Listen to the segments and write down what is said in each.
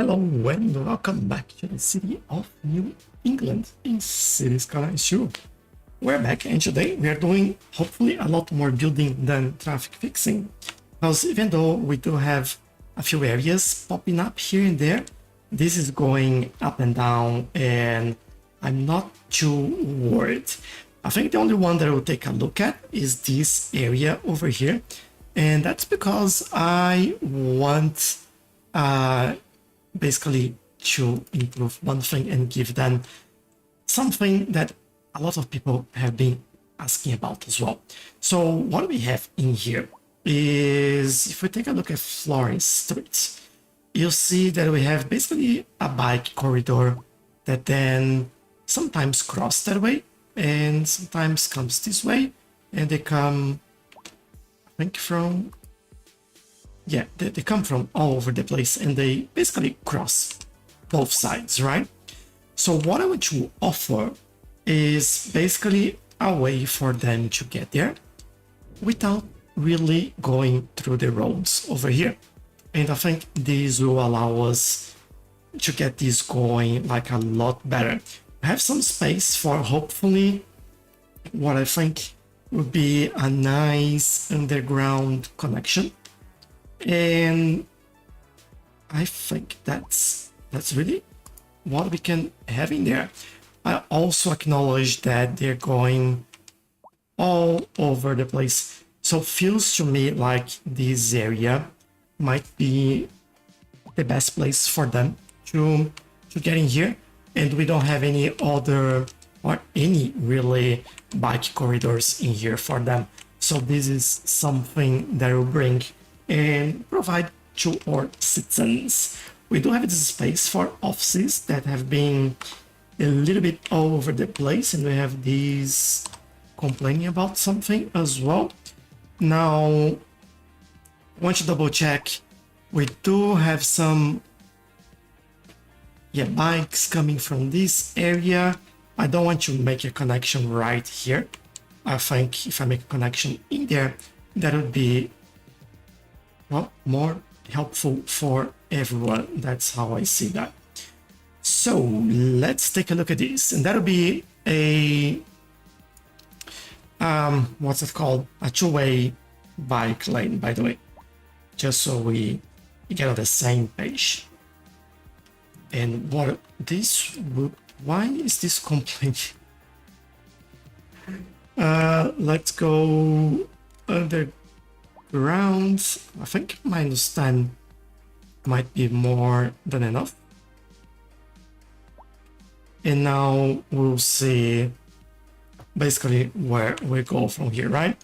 Hello and welcome back to the city of New England in Cities Skylines 2. We're back and today we are doing hopefully a lot more building than traffic fixing. Because even though we do have a few areas popping up here and there, this is going up and down and I'm not too worried. I think the only one that I will take a look at is this area over here. And that's because I want basically to improve one thing and give them something that a lot of people have been asking about as well. So what we have in here is, if we take a look at Florence Street, you'll see that we have basically a bike corridor that then sometimes cross that way and sometimes comes this way, and they come, I think from, yeah, they come from all over the place and they basically cross both sides, right? So what I want to offer is basically a way for them to get there without really going through the roads over here. And I think this will allow us to get this going like a lot better. I have some space for hopefully what I think would be a nice underground connection. And I think that's really what we can have in there. I also acknowledge that they're going all over the place. So it feels to me like this area might be the best place for them to get in here. And we don't have any other or any really bike corridors in here for them. So this is something that will bring and provide to our citizens. We do have this space for offices that have been a little bit all over the place, and we have these complaining about something as well. Now, I want to double check. We do have some bikes coming from this area. I don't want to make a connection right here. I think if I make a connection in there, that would be, well, more helpful for everyone. That's how I see that. So let's take a look at this, and that'll be a what's it called? A two-way bike lane, by the way, just so we get on the same page. And what this would, why is this complete? Let's go underground. I think -10 might be more than enough. And now we'll see basically where we go from here, right?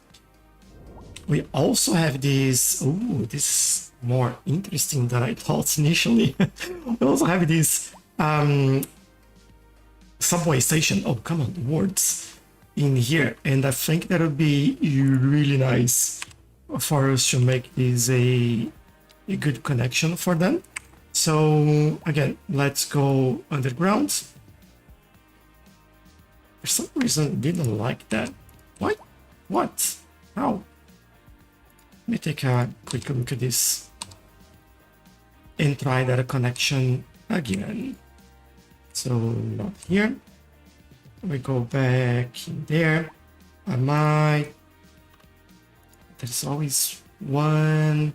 We also have this, ooh, this is more interesting than I thought initially. We also have this subway station, oh come on, words, in here. And I think that would be really nice for us to make this a good connection for them. So again, let's go underground. For some reason, I didn't like that. What? What? How? Let me take a quick look at this and try that connection again. So not here. We go back in there. I might. There's always one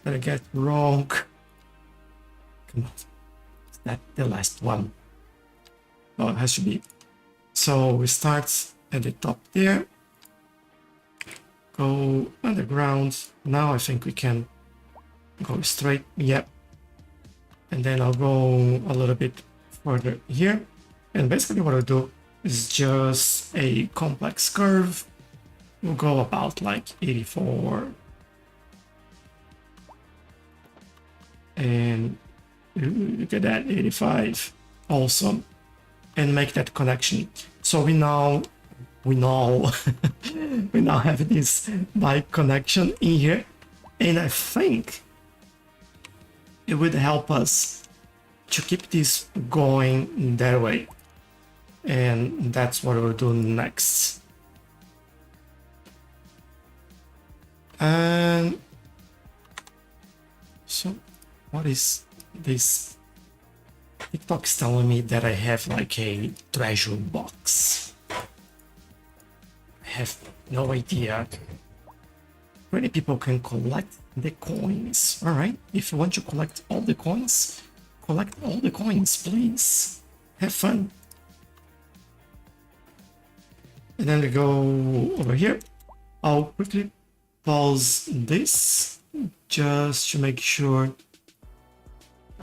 that I get wrong. Come on. Is that the last one? Oh, it has to be. So we start at the top there. Go underground. Now I think we can go straight. Yep. And then I'll go a little bit further here. And basically what I'll do is just a complex curve. We'll go about like 84. And look at that, 85. Awesome. And make that connection. So we now we now have this bike connection in here, and I think it would help us to keep this going that way. And that's what we'll do next. And so what is this TikTok is telling me that I have like a treasure box. I have no idea. Many people can collect the coins. Alright, if you want to collect all the coins, collect all the coins, please. Have fun. And then we go over here. I'll quickly pause this just to make sure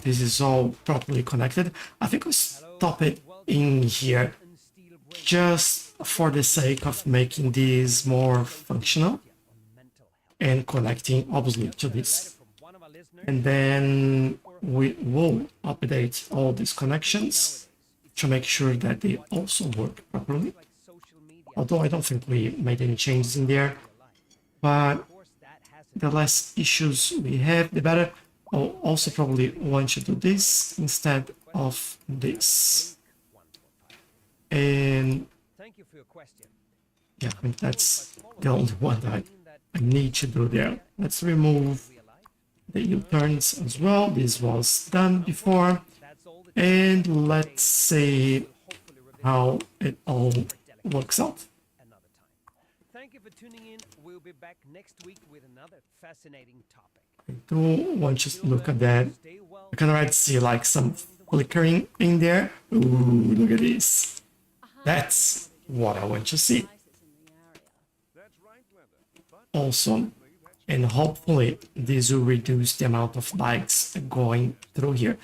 this is all properly connected. I think we'll stop it in here just for the sake of making this more functional and connecting obviously to this. And then we will update all these connections to make sure that they also work properly. Although I don't think we made any changes in there, but the less issues we have, the better. I'll also probably want to do this instead of this. And yeah, I think that's the only one that I need to do there. Let's remove the U-turns as well. This was done before. And let's see how it all works out. Thank you for tuning in. We'll be back next week with another fascinating topic. I do want to look at that. I can already see like some flickering in there. Ooh, look at this. That's what I want to see. Awesome. And hopefully this will reduce the amount of bikes going through here.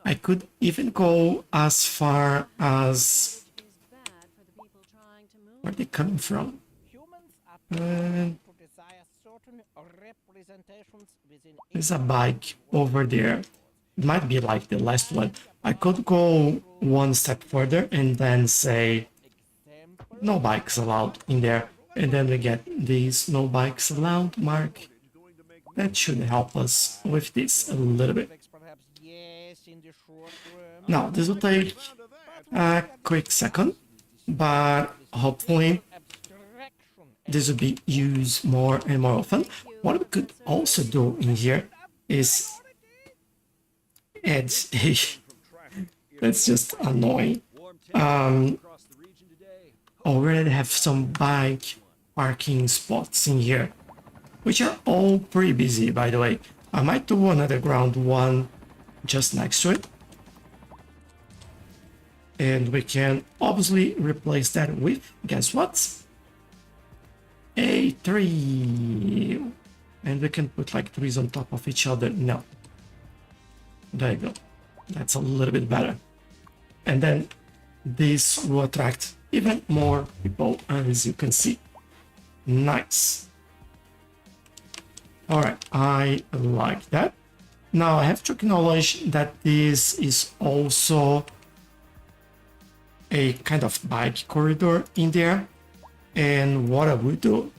I could even go as far as where they're coming from. There's a bike over there. It might be like the last one. I could go one step further and then say no bikes allowed in there. And then we get these no bikes allowed mark. That should help us with this a little bit. Now, this will take a quick second, but hopefully this will be used more and more often. What we could also do in here is add a... That's just annoying. Already have some bike parking spots in here, which are all pretty busy, by the way. I might do another ground one just next to it. And we can obviously replace that with, guess what? A tree. And we can put like trees on top of each other. No. There you go. That's a little bit better. And then this will attract even more people, as you can see. Nice. Alright, I like that. Now I have to acknowledge that this is also a kind of bike corridor in there. And what I will do,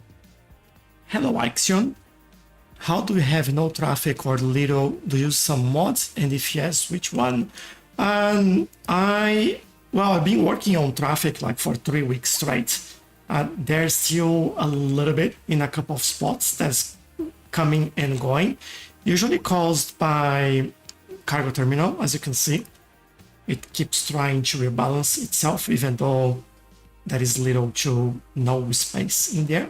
hello Axion, how do you have no traffic or little? Do you use some mods? And if yes, which one? I've been working on traffic like for 3 weeks straight. There's still a little bit in a couple of spots that's coming and going, usually caused by cargo terminal, as you can see. It keeps trying to rebalance itself, even though there is little to no space in there.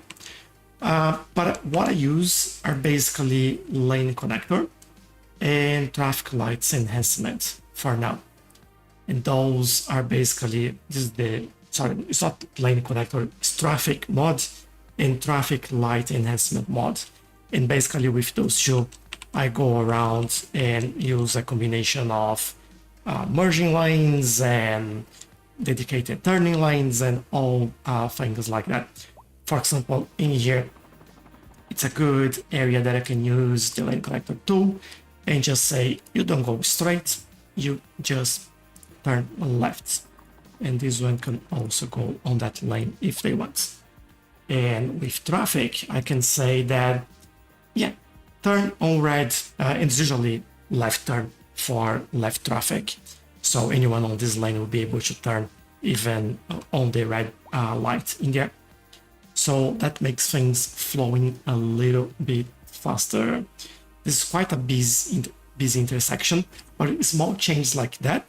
But what I use are basically lane connector and traffic lights enhancement for now. And those are basically, it's not lane connector, it's traffic mod and traffic light enhancement mod. And basically with those two, I go around and use a combination of merging lanes and dedicated turning lanes and all things like that. For example, in here, it's a good area that I can use the lane connector tool and just say, you don't go straight, you just turn left. And this one can also go on that lane if they want. And with traffic, I can say that, yeah, turn on red, and it's usually left turn for left traffic. So anyone on this lane will be able to turn even on the red light in there. So that makes things flowing a little bit faster. This is quite a busy intersection, But small changes like that,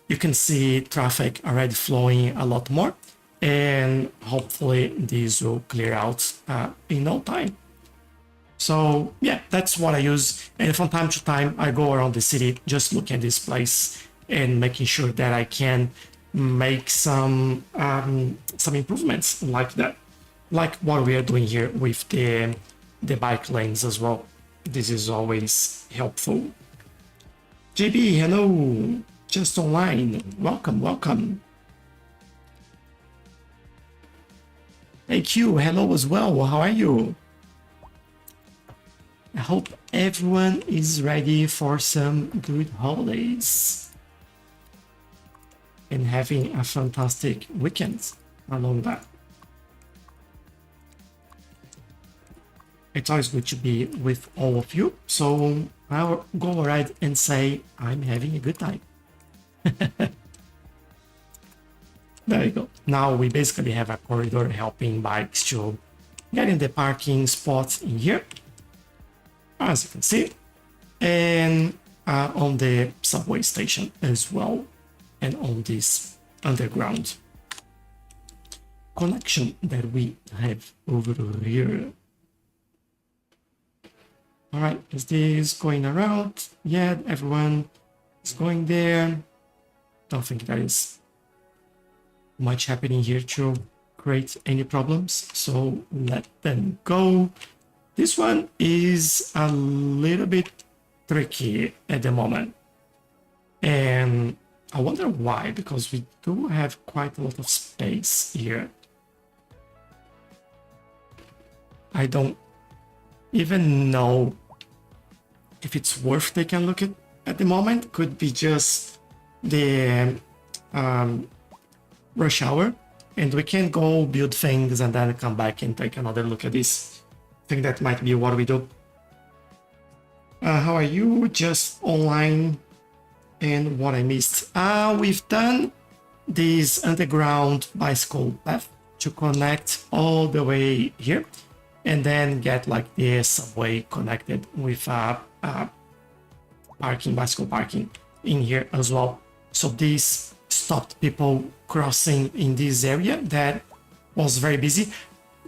you can see traffic already flowing a lot more, and hopefully this will clear out in no time. So yeah, that's what I use. And from time to time, I go around the city just looking at this place and making sure that I can make some improvements like that, like what we are doing here with the bike lanes as well. This is always helpful. JB, hello, just online. Welcome, welcome. Hey Q, hello as well. How are you? I hope everyone is ready for some good holidays and having a fantastic weekend along that. It's always good to be with all of you, so I'll go ahead and say I'm having a good time. There you go. Now we basically have a corridor helping bikes to get in the parking spots in here, as you can see, and on the subway station as well, and on this underground connection that we have over here. All right, is this going around? Yeah, everyone is going there. Don't think there is much happening here to create any problems, so let them go. This one is a little bit tricky at the moment, and I wonder why, because we do have quite a lot of space here. I don't even know if it's worth taking a look at the moment. Could be just the rush hour, and we can go build things and then come back and take another look at this. I think that might be what we do. How are you? Just online. And what I missed? We've done this underground bicycle path to connect all the way here, and then get like the subway connected with bicycle parking in here as well. So this stopped people crossing in this area that was very busy.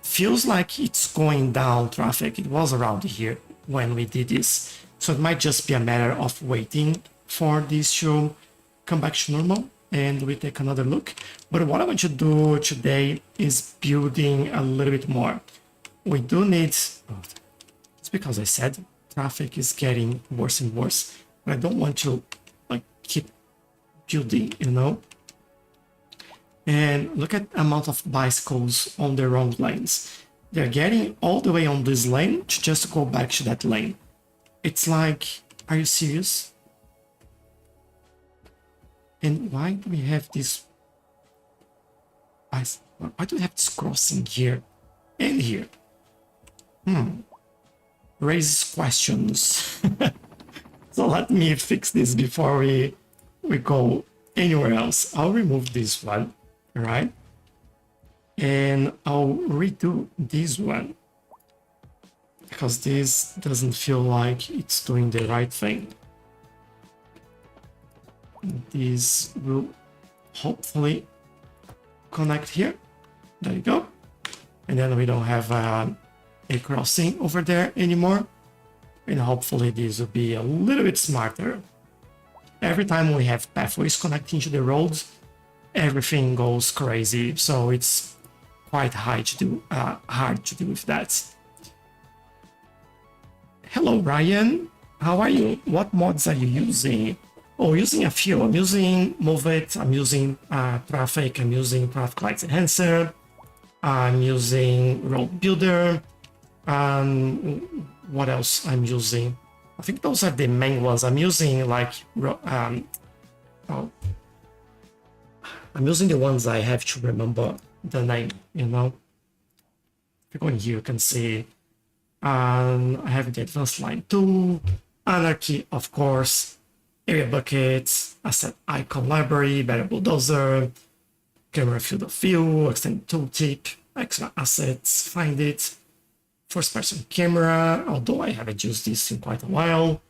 Feels like it's going down traffic. It was around here when we did this. So it might just be a matter of waiting for this to come back to normal and we take another look. But what I want to do today is building a little bit more. We do need, it's because I said traffic is getting worse and worse. But I don't want to like keep building, you know. And look at the amount of bicycles on the wrong lanes. They're getting all the way on this lane to just go back to that lane. It's like, are you serious? And why do we have this? Why do we have this crossing here and here? Raises questions. So let me fix this before we go anywhere else. I'll remove this one, right? And I'll redo this one because this doesn't feel like it's doing the right thing. This will hopefully connect here. There you go. And then we don't have a crossing over there anymore. And hopefully this will be a little bit smarter. Every time we have pathways connecting to the roads, everything goes crazy. So it's quite hard to do with that. Hello, Ryan. How are you? What mods are you using? Oh, using a few. I'm using Move It. I'm using Traffic. I'm using Traffic Lights Enhancer. I'm using Road Builder. What else I'm using? I think those are the main ones. I'm using like I'm using the ones I have to remember the name, you know. If you go in here, you can see I have the Advanced Line 2, Anarchy, of course, Area Buckets, Asset Icon Library, Variable Dozer, Camera Field of View, Extended Tooltip, Extra Assets, Find It, First Person Camera, although I haven't used this in quite a while,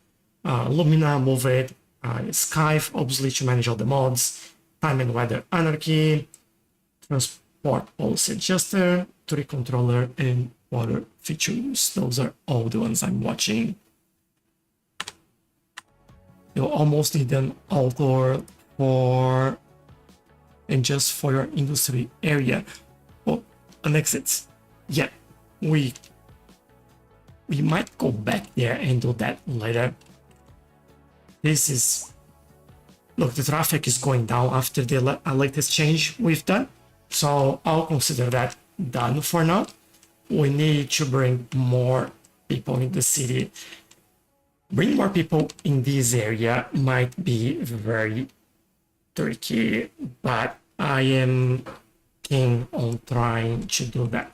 Lumina, Move It, Skype, obviously to manage all the mods, time and weather anarchy, transport policy adjuster, tree controller, and water features. Those are all the ones I'm watching. You'll almost need an author for and just for your industry area. Well, an exit. Yeah, we might go back there and do that later. This is, look, the traffic is going down after the latest change we've done, so I'll consider that done for now. We need to bring more people in the city. Bring more people in this area might be very tricky, but I am keen on trying to do that.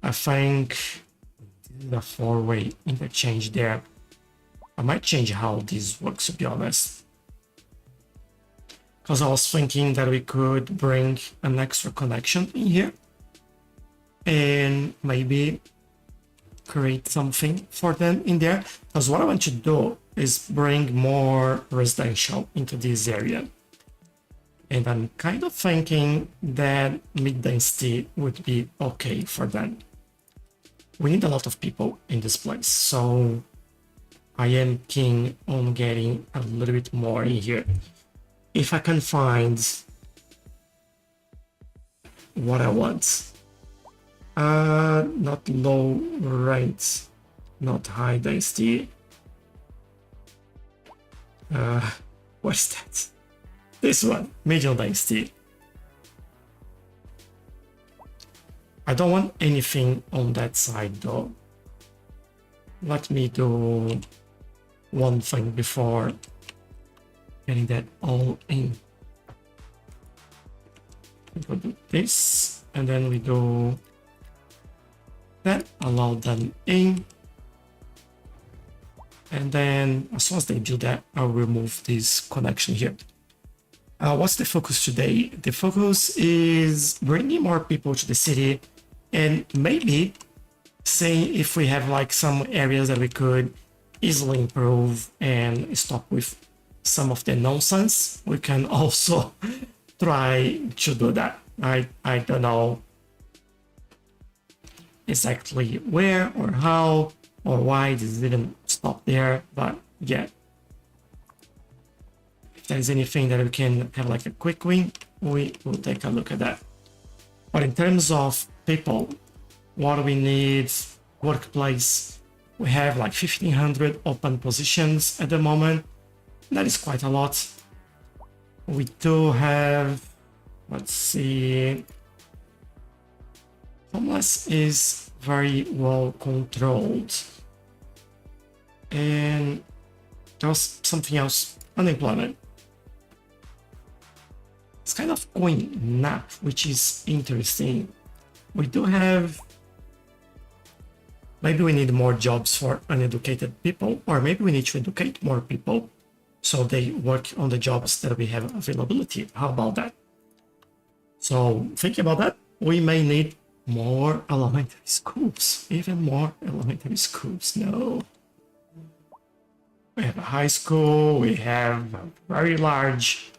I think the four-way interchange there, I might change how this works, to be honest. Because I was thinking that we could bring an extra connection in here and maybe create something for them in there. Because what I want to do is bring more residential into this area. And I'm kind of thinking that mid-density would be okay for them. We need a lot of people in this place, so I am keen on getting a little bit more in here. If I can find what I want. Not low rent, not high density. What's that? This one, medium density. I don't want anything on that side though. Let me do one thing before getting that all in. We do this, and then we do that, allow them in. And then as soon as they do that, I'll remove this connection here. What's the focus today? The focus is bringing more people to the city and maybe seeing if we have like some areas that we could easily improve and stop with some of the nonsense. We can also try to do that. I don't know exactly where or how or why this didn't stop there, but yeah. If there's anything that we can have like a quick win, we will take a look at that. But in terms of people, what do we need? Workplace, we have like 1,500 open positions at the moment. That is quite a lot. We do have, let's see, homeless is very well controlled. And there's something else, unemployment. It's kind of going up, which is interesting. We do have, maybe we need more jobs for uneducated people, or maybe we need to educate more people so they work on the jobs that we have availability. How about that? So thinking about that, we may need more elementary schools, even more elementary schools. No. We have a high school, we have a very large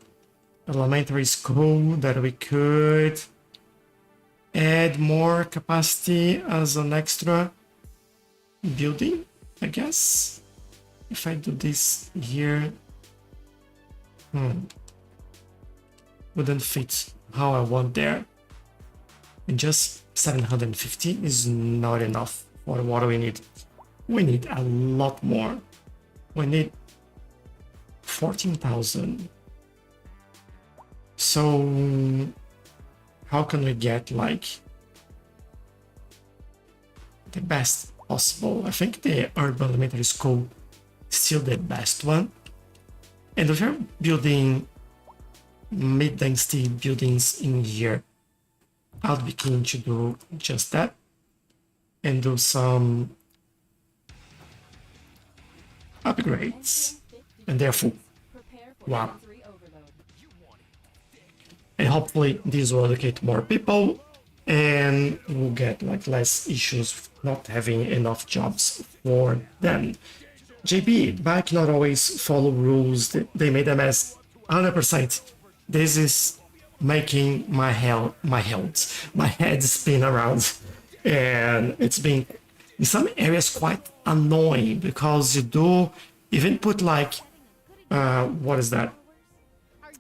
elementary school that we could add more capacity as an extra building, I guess. If I do this here, wouldn't fit how I want there. And just 750 is not enough for what we need. We need a lot more. We need 14,000. So how can we get like the best possible? I think the urban elementary school is still the best one. And if you're building mid-density buildings in here, I'll be keen to do just that and do some upgrades. And therefore, wow. And hopefully this will educate more people and we'll get like less issues with not having enough jobs for them. JP, bike not always follow rules. They made them as 100%. This is making my head spin around, and it's been in some areas quite annoying because you do even put like what is that?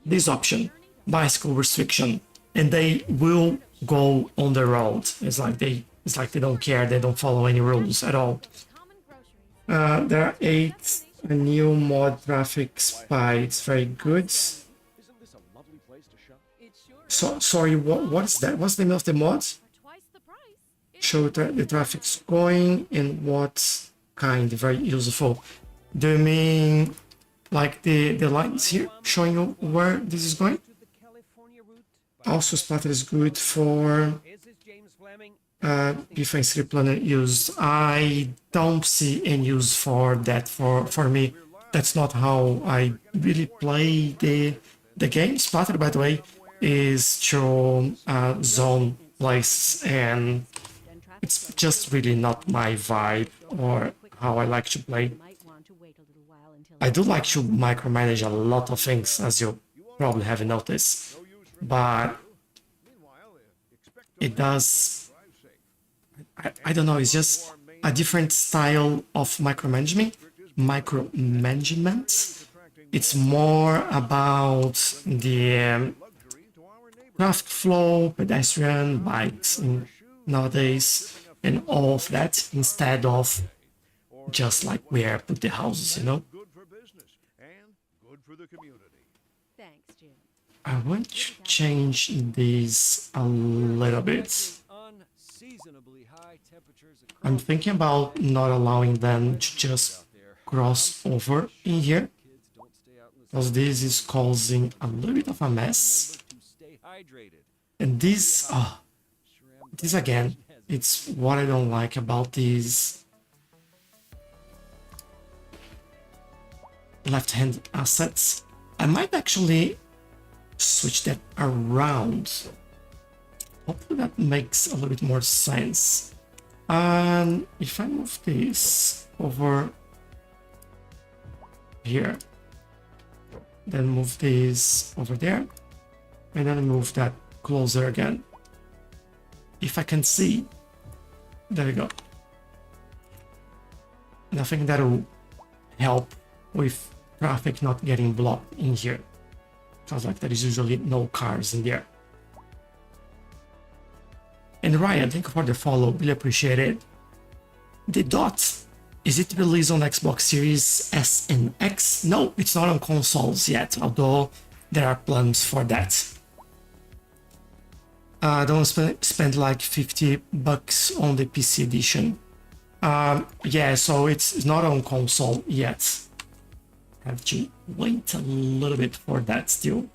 This option, bicycle restriction, and they will go on the road. It's like they don't care. They don't follow any rules at all. There are 8 new mod traffic spy. It's very good. So sorry, what's that? What's the name of the mod? Show the traffic's going and what kind? Very useful. Do you mean like the lines here showing you where this is going? Also, Splatter is good for defense replanner use. I don't see any use for that for me. That's not how I really play the game. Splatter, by the way, is to zone places, and it's just really not my vibe or how I like to play. I do like to micromanage a lot of things, as you probably have noticed, but it does. I don't know. It's just a different style of micromanagement. It's more about the traffic flow, pedestrian, bikes nowadays, and all of that instead of just like where I put the houses, you know? Thanks, Jim. I want to change this a little bit. I'm thinking about not allowing them to just cross over in here, because this is causing a little bit of a mess. And this again, it's what I don't like about these left-hand assets. I might actually switch that around. Hopefully that makes a little bit more sense. And if I move this over here, then move this over there, and then move that closer again. If I can see, there we go. And I think that will help with traffic not getting blocked in here. Sounds like there is usually no cars in there. And Ryan, thank you for the follow, really appreciate it. The Dot, is it released on Xbox Series S and X? No, it's not on consoles yet, although there are plans for that. Don't spend like $50 on the PC edition. Yeah, so it's not on console yet. Have to wait a little bit for that still.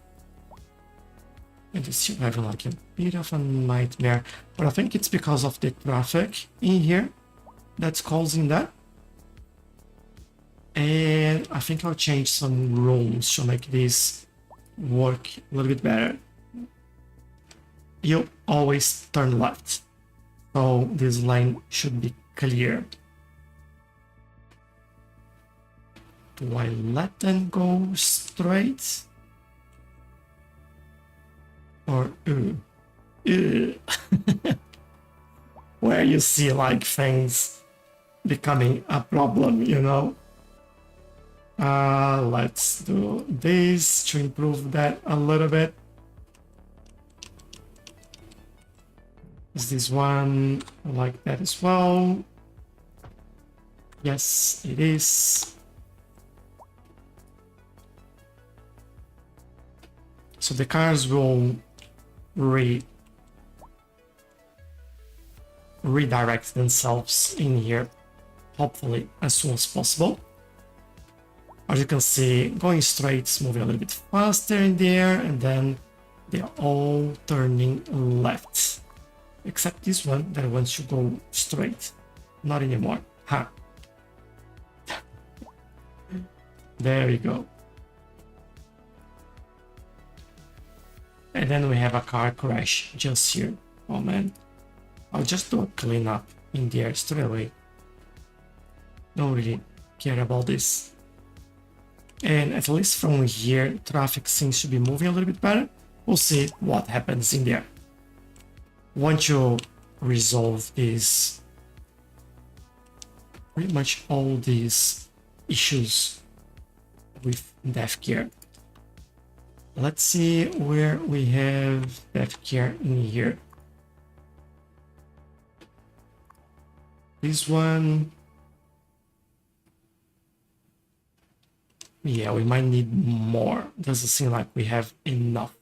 And it's still having like a bit of a nightmare, but I think it's because of the traffic in here that's causing that. And I think I'll change some rooms to make this work a little bit better. You always turn left, so this line should be clear. Do I let them go straight? Or where you see like things becoming a problem, you know? Let's do this to improve that a little bit. Is this one like that as well? Yes, it is. So the cars will redirect themselves in here, hopefully as soon as possible. As you can see, going straight is moving a little bit faster in there, and then they're all turning left. Except this one that wants to go straight. Not anymore. Ha. There we go. And then we have a car crash just here. Oh man. I'll just do a cleanup in there straight away. Don't really care about this. And at least from here, traffic seems to be moving a little bit better. We'll see what happens in there. Once you resolve this, pretty much all these issues with death care. Let's see where we have death care in here. This one. Yeah, we might need more. Doesn't seem like we have enough.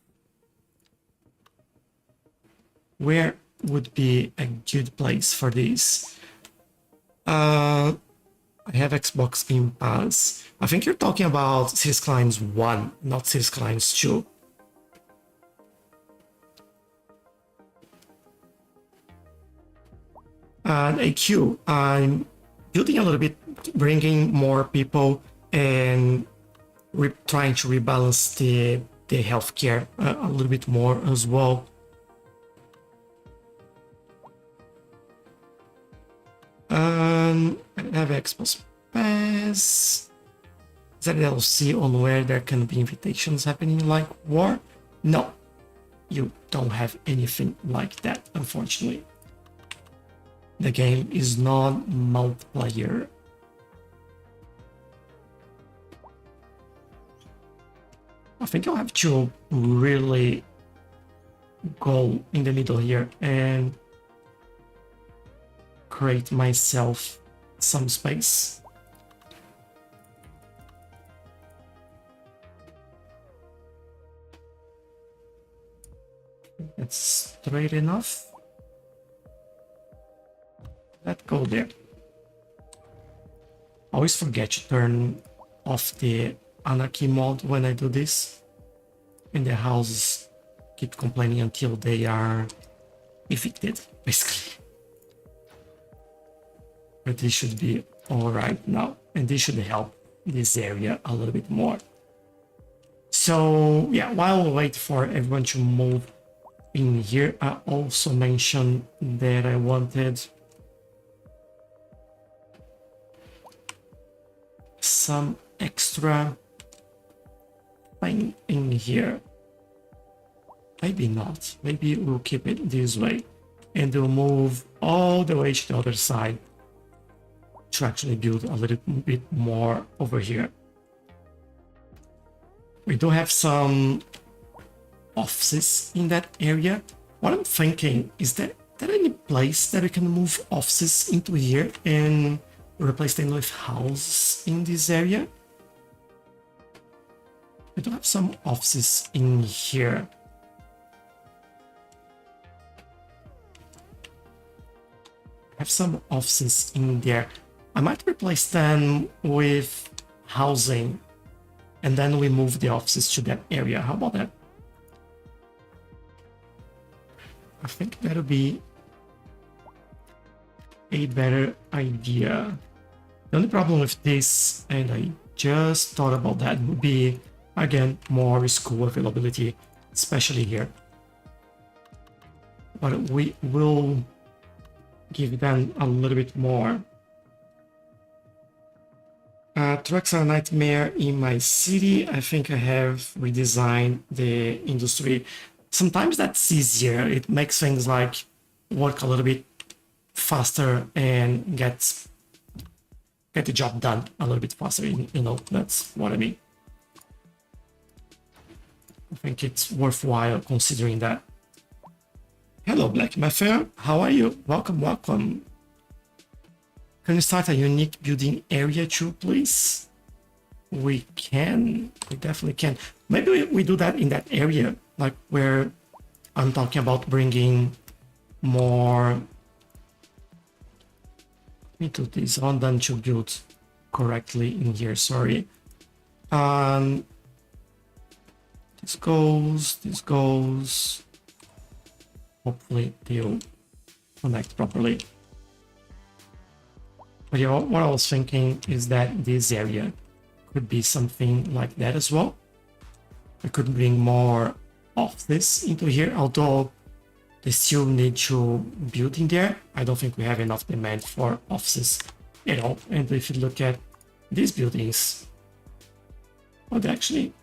Where would be a good place for this? I have Xbox Game Pass. I think you're talking about Cities Skylines 1, not Cities Skylines 2. And AQ, I'm building a little bit, bringing more people and trying to rebalance the healthcare a little bit more as well. I have Xbox Pass. ZLC on where there can be invitations happening like war. No, you don't have anything like that, unfortunately. The game is not multiplayer. I think I'll have to really go in the middle here and create myself some space. That's straight enough. Let's go there. I always forget to turn off the anarchy mode when I do this, and the houses keep complaining until they are evicted, basically. But this should be alright now, and this should help this area a little bit more. So yeah, while we wait for everyone to move in here, I also mentioned that I wanted some extra thing in here. Maybe not. Maybe we'll keep it this way and we'll move all the way to the other side to actually build a little bit more over here. We do have some offices in that area. What I'm thinking is that there any place that we can move offices into here and replace them with houses in this area? We do have some offices in here. I have some offices in there. I might replace them with housing and then we move the offices to that area. How about that? I think that'll be a better idea. The only problem with this, and I just thought about that, would be, again, more school availability, especially here. But we will give them a little bit more. Trucks are a nightmare in my city. I think I have redesigned the industry. Sometimes that's easier. It makes things like work a little bit faster and get the job done a little bit faster. You know, that's what I mean. I think it's worthwhile considering that. Hello, Black Mafia. How are you? Welcome, welcome. Can you start a unique building area too, please? We can. We definitely can. Maybe we do that in that area, like where I'm talking about bringing more. Let me do this on then to build correctly in here. Sorry. This goes. Hopefully they'll connect properly. But yeah, what I was thinking is that this area could be something like that as well. I could bring more of this into here, although they still need to build in there. I don't think we have enough demand for offices at all. And if you look at these buildings, well, they're actually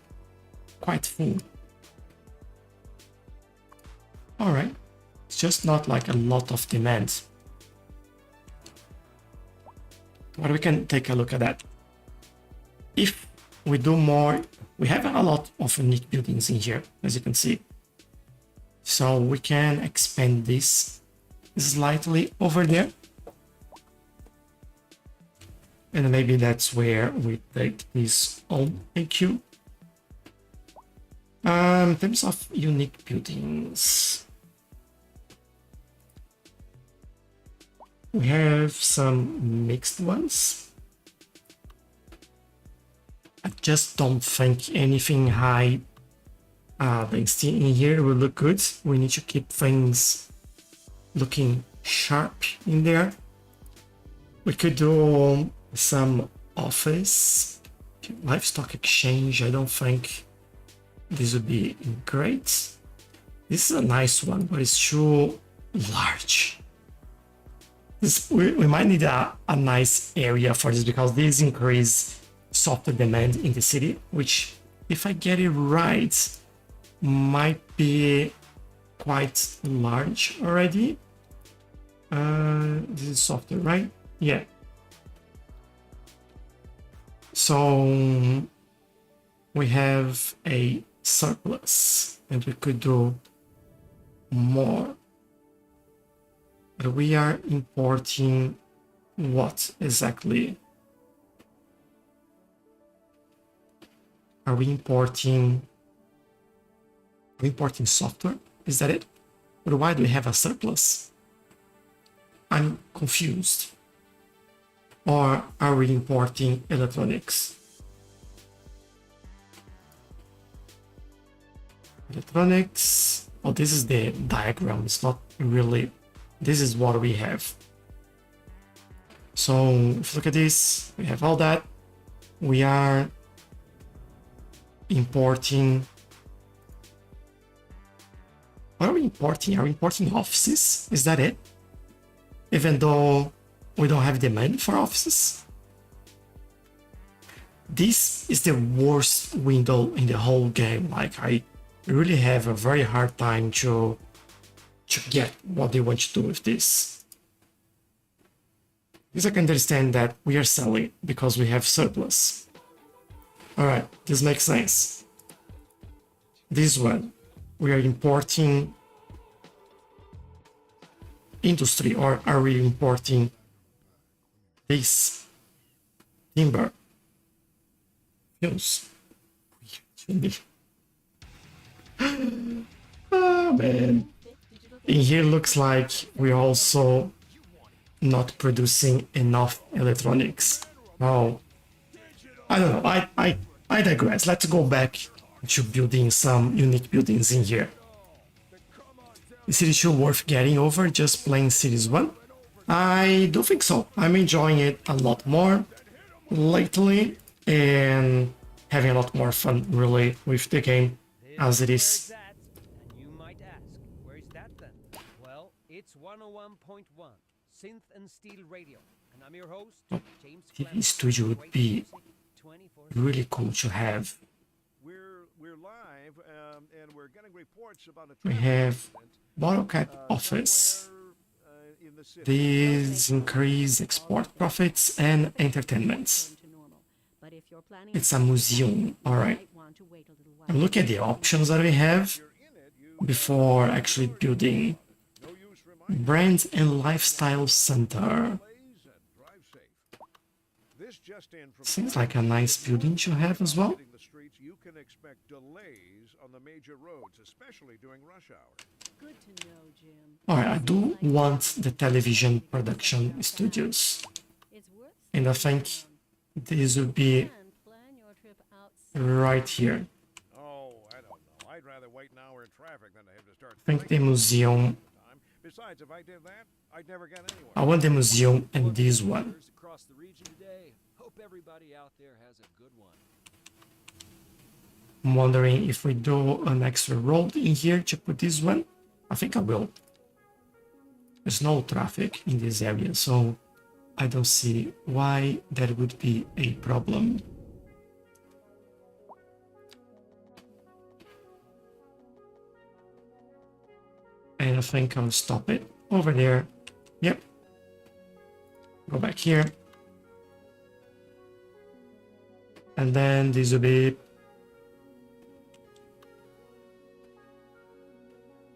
quite full. All right, it's just not like a lot of demand. But we can take a look at that. If we do more, we have a lot of unique buildings in here, as you can see. So we can expand this slightly over there. And maybe that's where we take this on AQ. In terms of unique buildings, we have some mixed ones. I just don't think anything high density in here will look good. We need to keep things looking sharp in there. We could do some office, livestock exchange. I don't think this would be great. This is a nice one, but it's too large. We might need a nice area for this because this increase software demand in the city, which, if I get it right, might be quite large already. This is software, right? Yeah. So we have a surplus and we could do more. But we are importing what exactly? Are we importing software? Is that it? But why do we have a surplus? I'm confused. Or are we importing electronics? Electronics. Oh, this is the diagram. It's not really. This is what we have. So if you look at this, we have all that. We are importing. What are we importing? Are we importing offices? Is that it? Even though we don't have demand for offices? This is the worst window in the whole game. Like, I really have a very hard time to get what they want to do with this. Because I can understand that we are selling because we have surplus. Alright, this makes sense. This one, we are importing industry, or are we importing this timber? Fuels. Oh man. In here looks like we're also not producing enough electronics. Oh, I don't know. I digress. Let's go back to building some unique buildings in here. Is City 2 worth getting over just playing Cities 1? I do think so. I'm enjoying it a lot more lately and having a lot more fun really with the game as it is. That, and you might ask, where is that then? Well, it's 101.1 Synth and Steel Radio, and I'm your host, James. TV studio would be really cool to have. We're live, and we're getting reports about a We have bottle cap office. These increase export profits and entertainment. It's a museum. Alright. And look at the options that we have before actually building. Brand and lifestyle center. Seems like a nice building to have as well. You can expect delays on the major roads, especially during rush hour. Good to know, Jim. Alright, I do want the television production studios. And I think this would be right here. Oh, I don't know. I'd rather wait an hour in traffic than to have to start. I think the museum. Besides, if I did that, I'd never get anywhere. I want the museum and this one. Across the region today. Hope everybody out there has a good one. I'm wondering if we do an extra road in here to put this one. I think I will. There's no traffic in this area, so I don't see why that would be a problem. And I think I'll stop it over there. Yep. Go back here. And then this will be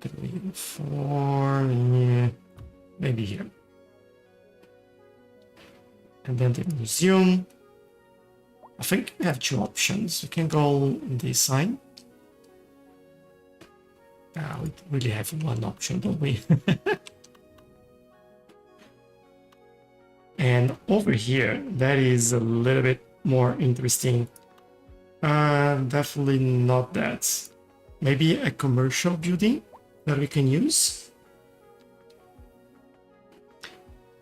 3, 4, yeah, maybe here. And then the museum. I think we have two options. We can go this side. We really have one option, don't we? And over here, that is a little bit more interesting. Definitely not that. Maybe a commercial building that we can use.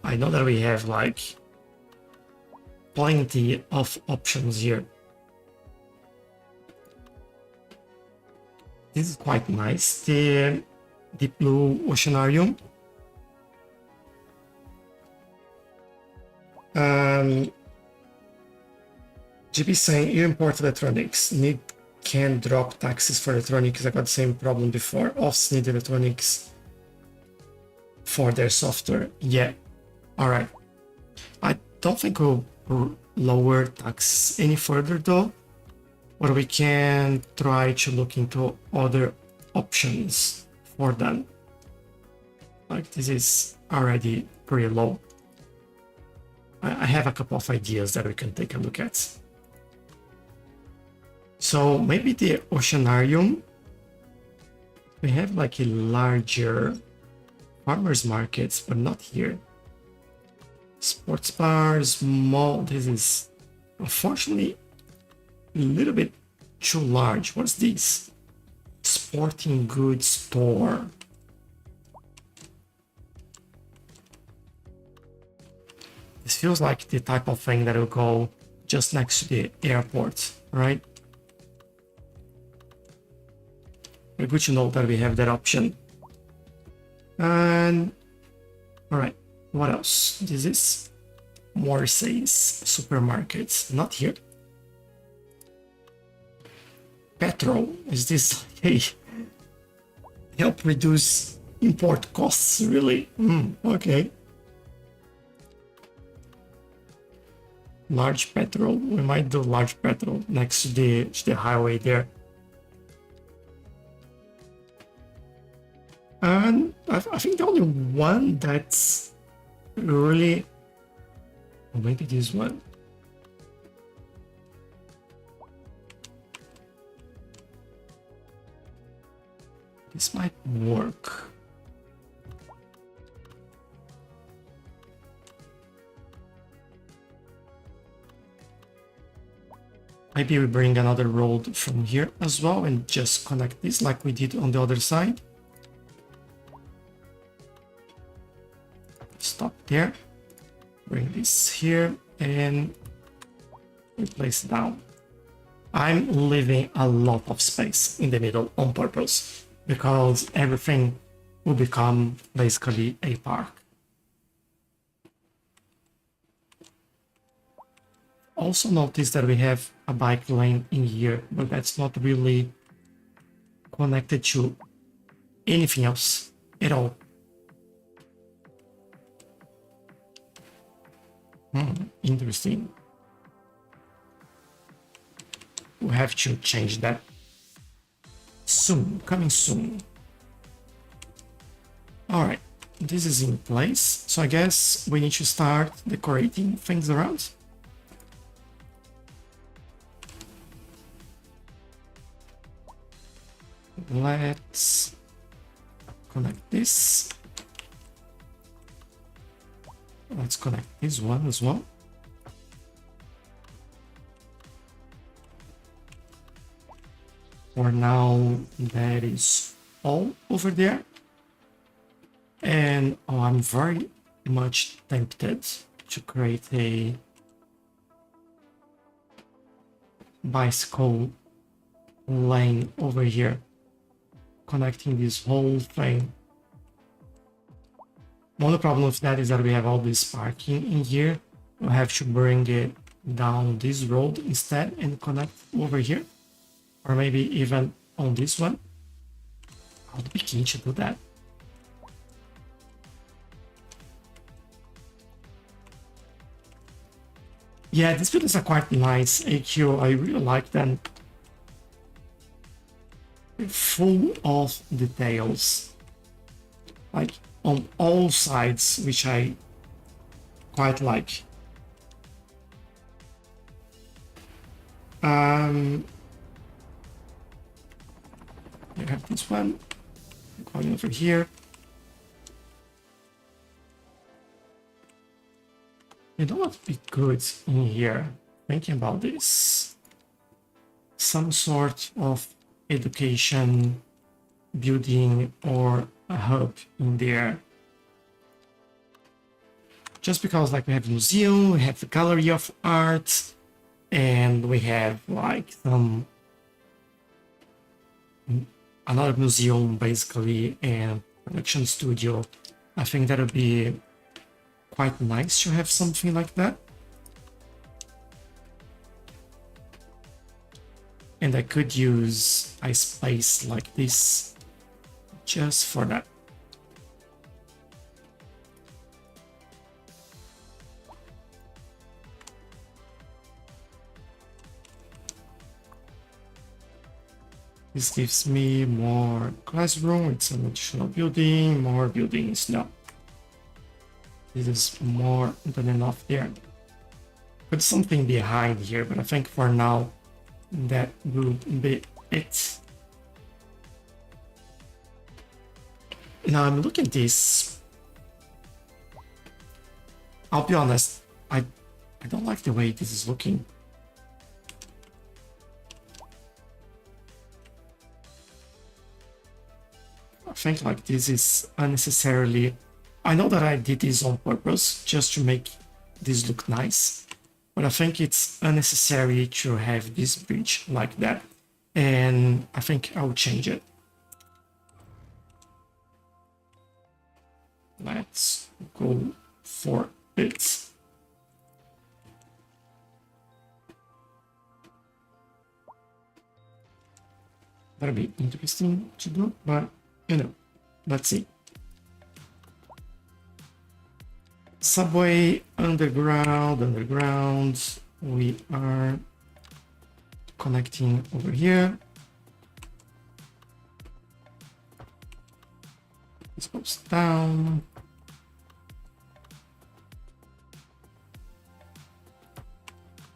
I know that we have like plenty of options here. This is quite nice. The Deep Blue Oceanarium. GB saying you import electronics. Need can drop taxes for electronics. I got the same problem before. Office need electronics for their software. Yeah. Alright. I don't think we'll lower tax any further though. Or we can try to look into other options for them. Like this is already pretty low. I have a couple of ideas that we can take a look at. So maybe the Oceanarium. We have like a larger farmers markets, but not here. Sports bars, mall. This is unfortunately a little bit too large. What's this? Sporting goods store. This feels like the type of thing that will go just next to the airport, right? Very good to know that we have that option. And all right, what else? This is Morrissey's supermarkets, not here. Petrol, is this hey help reduce import costs really? Okay. Large petrol, we might do large petrol next to the highway there. And I think the only one that's really, or maybe this one. This might work. Maybe we bring another road from here as well and just connect this like we did on the other side. Stop there. Bring this here and replace down. I'm leaving a lot of space in the middle on purpose because everything will become basically a park. Also notice that we have a bike lane in here, but that's not really connected to anything else at all. Interesting. We'll have to change that soon, coming soon. All right, this is in place. So I guess we need to start decorating things around. Let's connect this. Let's connect this one as well. For now, that is all over there. And I'm very much tempted to create a bicycle lane over here, connecting this whole thing. Only problem with that is that we have all this parking in here. We'll have to bring it down this road instead and connect over here. Or maybe even on this one. I would be keen to do that. Yeah, these buildings are quite nice. AQ, I really like them. Full of details. Like on all sides, which I quite like. You have this one going over here. You know what would be good in here? Thinking about this. Some sort of education building or a hub in there. Just because like we have a museum, we have a gallery of art, and we have like some another museum basically and production studio. I think that would be quite nice to have something like that. And I could use a space like this just for that. This gives me more classroom, it's an additional building, more buildings, no. This is more than enough there. Put something behind here, but I think for now that will be it. Now I'm looking at this. I'll be honest, I don't like the way this is looking. I think like this is unnecessarily. I know that I did this on purpose just to make this look nice, but I think it's unnecessary to have this bridge like that, and I think I'll change it. Let's go for it. That'll be interesting to do, but you know, let's see. Subway, underground. We are connecting over here. This goes down.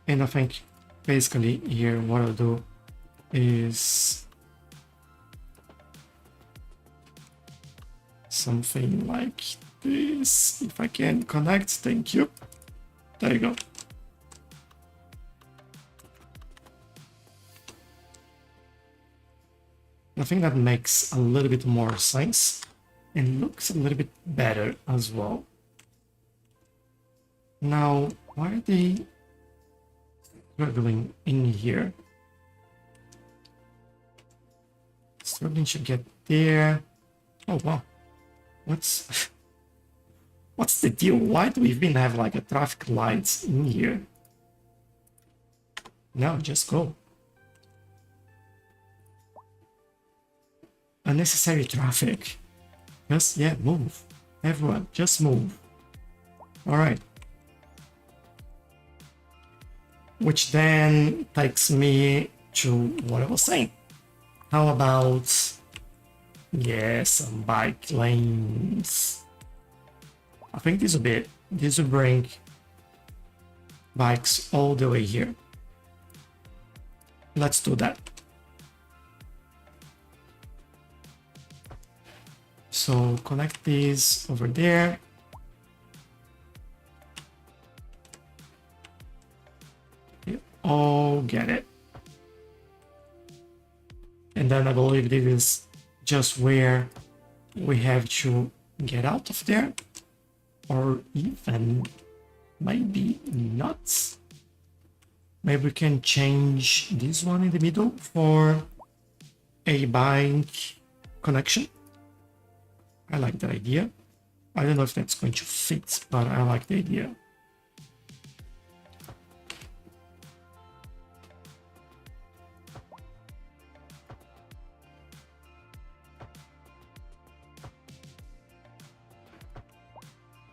And I think basically here what I'll do is something like this. If I can connect, thank you. There you go. I think that makes a little bit more sense and looks a little bit better as well. Now, why are they struggling in here? Struggling to get there. Oh wow. What's the deal? Why do we even have like a traffic lights in here? No, just go. Unnecessary traffic. Just, yeah, move. Everyone, just move. Alright. Which then takes me to what I was saying. How about, yeah, some bike lanes? I think this will bring bikes all the way here. Let's do that. So connect these over there. You all get it. And then I believe this is just where we have to get out of there. Or even maybe not. Maybe we can change this one in the middle for a bike connection. I like that idea. I don't know if that's going to fit, but I like the idea.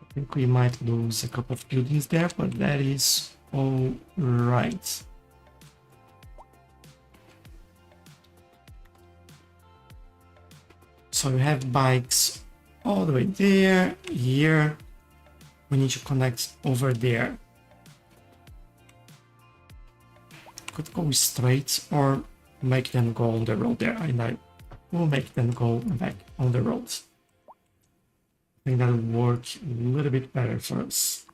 I think we might lose a couple of buildings there, but that is all right. So we have bikes all the way there, here. We need to connect over there. Could go straight or make them go on the road there, and I will make them go back on the road. I think that will work a little bit better for us.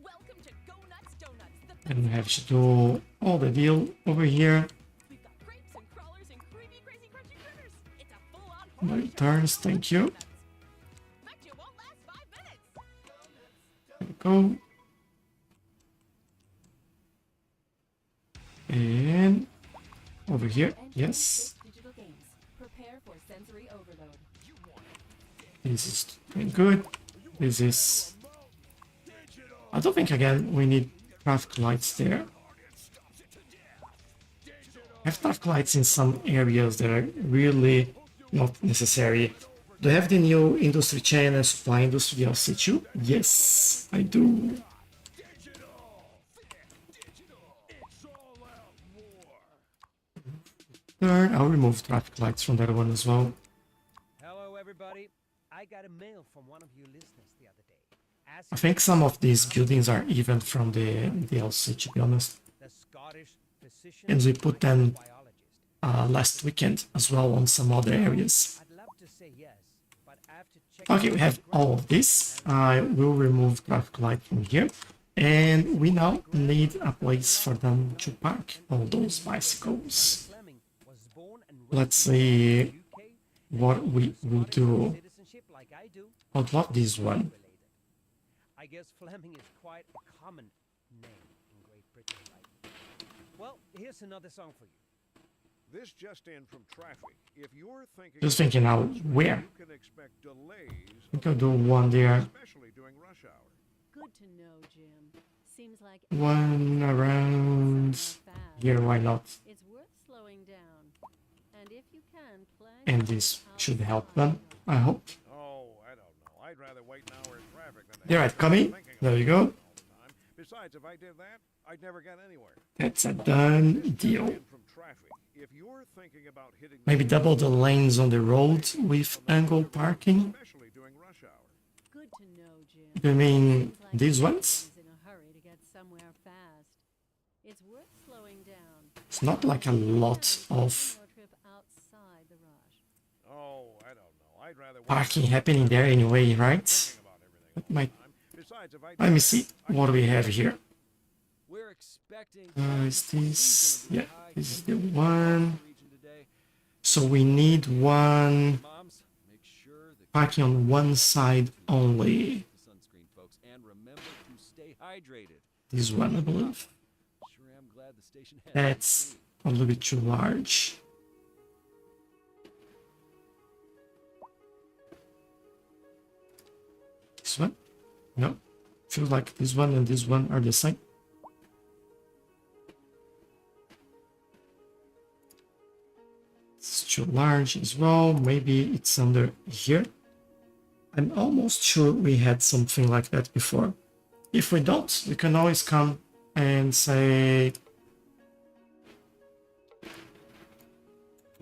Welcome to Go Nuts Donuts, the And we have to do all the deal over here. We've got grapes and crawlers and creamy, crazy, crunchy critters. It's a full-on My horror show turns, of thank you. donuts. Bet you won't last 5 minutes. There we go. And over here, yes. Digital games. Prepare for sensory overload. This is doing good. This is... I don't think, again, we need traffic lights there. I have traffic lights in some areas that are really not necessary. Do I have the new industry chain and supply industry DLC too? Yes, I do. Turn, I'll remove traffic lights from that one as well. Hello, everybody. I got a mail from one of you listeners the other day. I think some of these buildings are even from the DLC, to be honest. The Scottish physician And we put them biologist. last weekend as well on some other areas. I'd love to say yes, but after checking Okay, we have all of this. I will remove traffic light from here. And we now need a place for them to park all those bicycles. Fleming was born and Let's raised in see the UK, what we will do. citizenship like I do. I'd love this one. Related. I guess Fleming is quite a common name in Great Britain, right? Well, here's another song for you. This just in from traffic. If you're thinking Just thinking now, where? you can expect delays, I think I'll do one there, especially during rush hour. Good to know, Jim. Seems like one around fast. here, why not? It's worth slowing down. And if you can, plan And this should help them, I hope. Oh, I don't know. I'd rather wait an hour in traffic than to There, have right, coming. thinking There about you it go. all the time. Besides, if I did that, I'd never get anywhere. That's a done This deal. just in from traffic. If you're thinking about hitting the Maybe double the lanes on the road with angle parking. especially during rush hour. Good to know, Jim. You mean Seems like these everyone's ones? in a hurry to get somewhere fast. It's worth slowing down. It's not like a lot of Your trip outside the rush. Oh, I don't know. I'd rather wait parking happening there anyway, right? thinking about everything That all might... the time. Besides, if I Let did me that, see I'd what never we get have here. We're expecting Is this... Yeah, this is the the one. region today. So we need one Moms, make sure the parking on one side only. sunscreen, folks, and remember to stay hydrated. This one, I believe. Sure am glad the station has That's a little bit too large. This one? No. Feels like this one and this one are the same. It's too large as well. Maybe it's under here. I'm almost sure we had something like that before. If we don't, we can always come and say,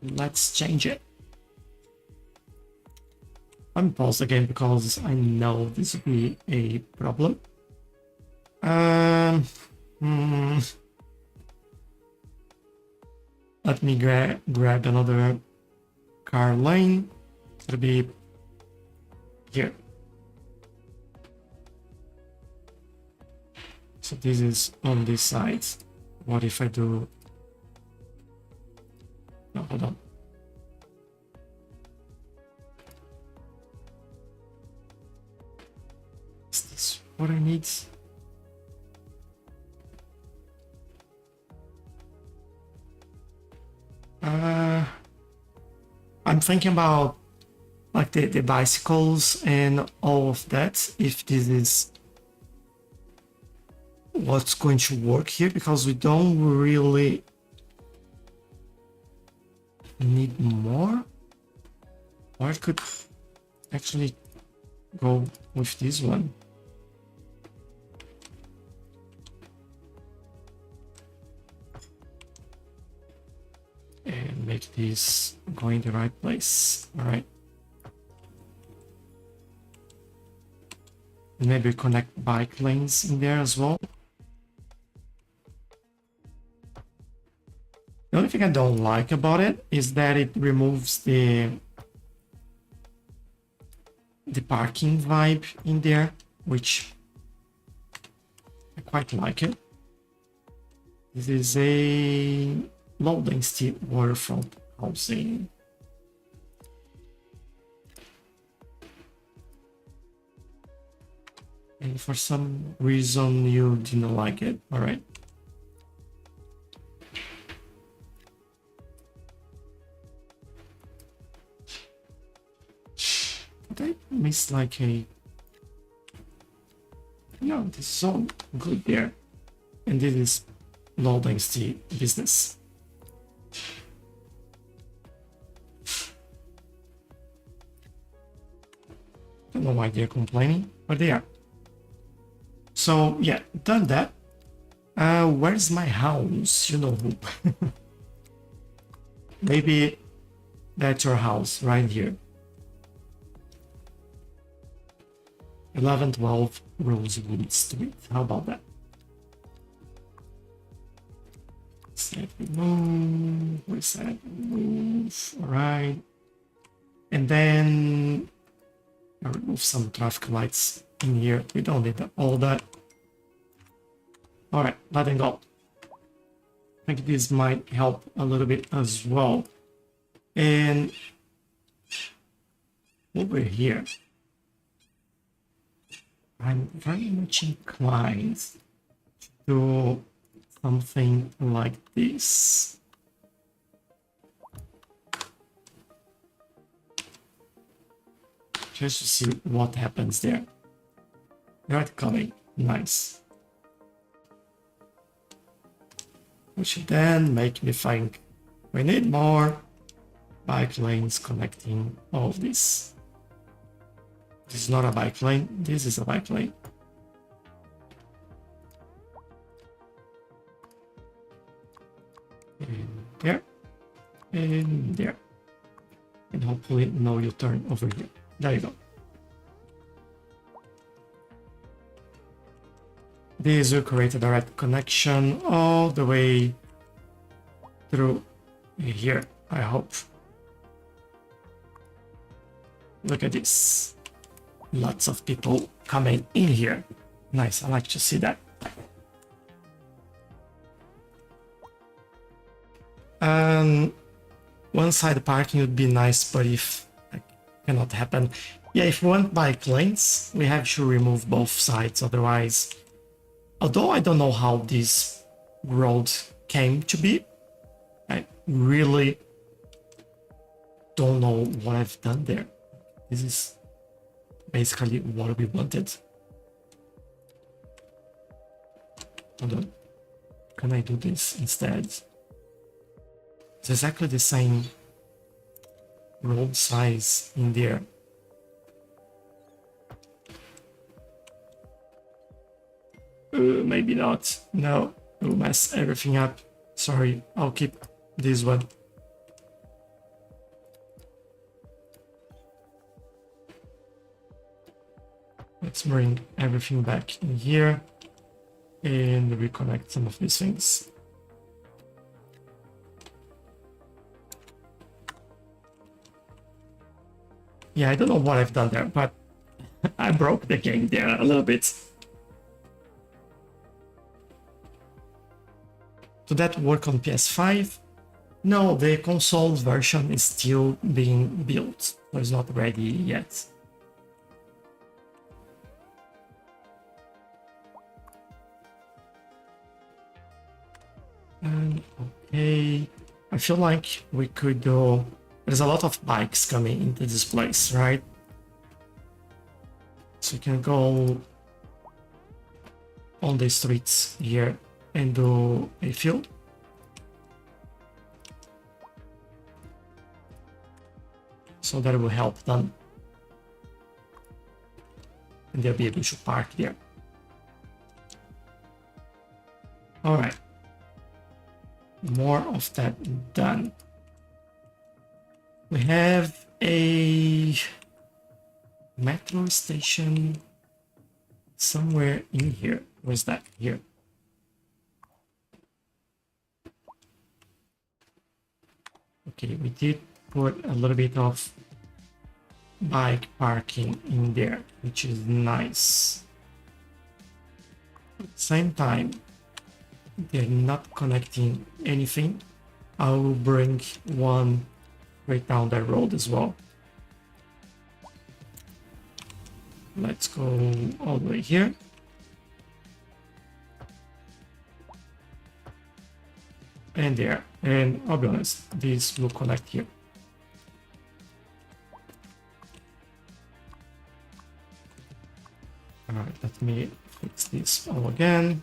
let's change it. Let me pause again because I know this will be a problem. Hmm. Let me grab another car lane. It'll be here. So this is on this side. What if I do... No, hold on. Is this what I need? I'm thinking about like the bicycles and all of that, if this is what's going to work here, because we don't really need more. Or I could actually go with this one. And make this go in the right place. All right. Maybe connect bike lanes in there as well. The only thing I don't like about it is that it removes the parking vibe in there, which I quite like it. This is a low density waterfront housing. And for some reason you didn't like it. All right. But I missed like a... No, this is all good there. And this is low density business. Don't know why they're complaining, but they are. So yeah, done that. Where's my house? You know who. Maybe that's your house right here. 1112 Rosewood Street. How about that? Set remove, reset remove. Alright. And then I'll remove some traffic lights in here. We don't need all that. Alright, letting go. I think this might help a little bit as well. And over here, I'm very much inclined to do something like this. Just to see what happens there. Right coming, nice. Which then make me think we need more bike lanes connecting all of this. This is not a bike lane, this is a bike lane. And there, and there. And hopefully no U-turn over here. There you go. This will create a direct connection all the way through here, I hope. Look at this. Lots of people coming in here. Nice, I like to see that. One side parking would be nice, but if that cannot happen. Yeah, if we want bike lanes, we have to remove both sides, otherwise. Although I don't know how this road came to be, I really don't know what I've done there. This is basically what we wanted. Hold on. Can I do this instead? It's exactly the same road size in there. Maybe not. No, it will mess everything up. Sorry, I'll keep this one. Let's bring everything back in here and reconnect some of these things. Yeah, I don't know what I've done there, but I broke the game there a little bit. Did that work on PS5? No, the console version is still being built, so it's not ready yet. And okay, I feel like we could do there's a lot of bikes coming into this place, right? So you can go on the streets here and do a field. So that will help them. And they'll be able to park there. All right. More of that done. We have a metro station somewhere in here. Where's that? Here. Okay, we did put a little bit of bike parking in there, which is nice. At the same time, they're not connecting anything. I will bring one right down that road as well. Let's go all the way here. And there. And I'll be honest, this will connect here. Alright, let me fix this all again.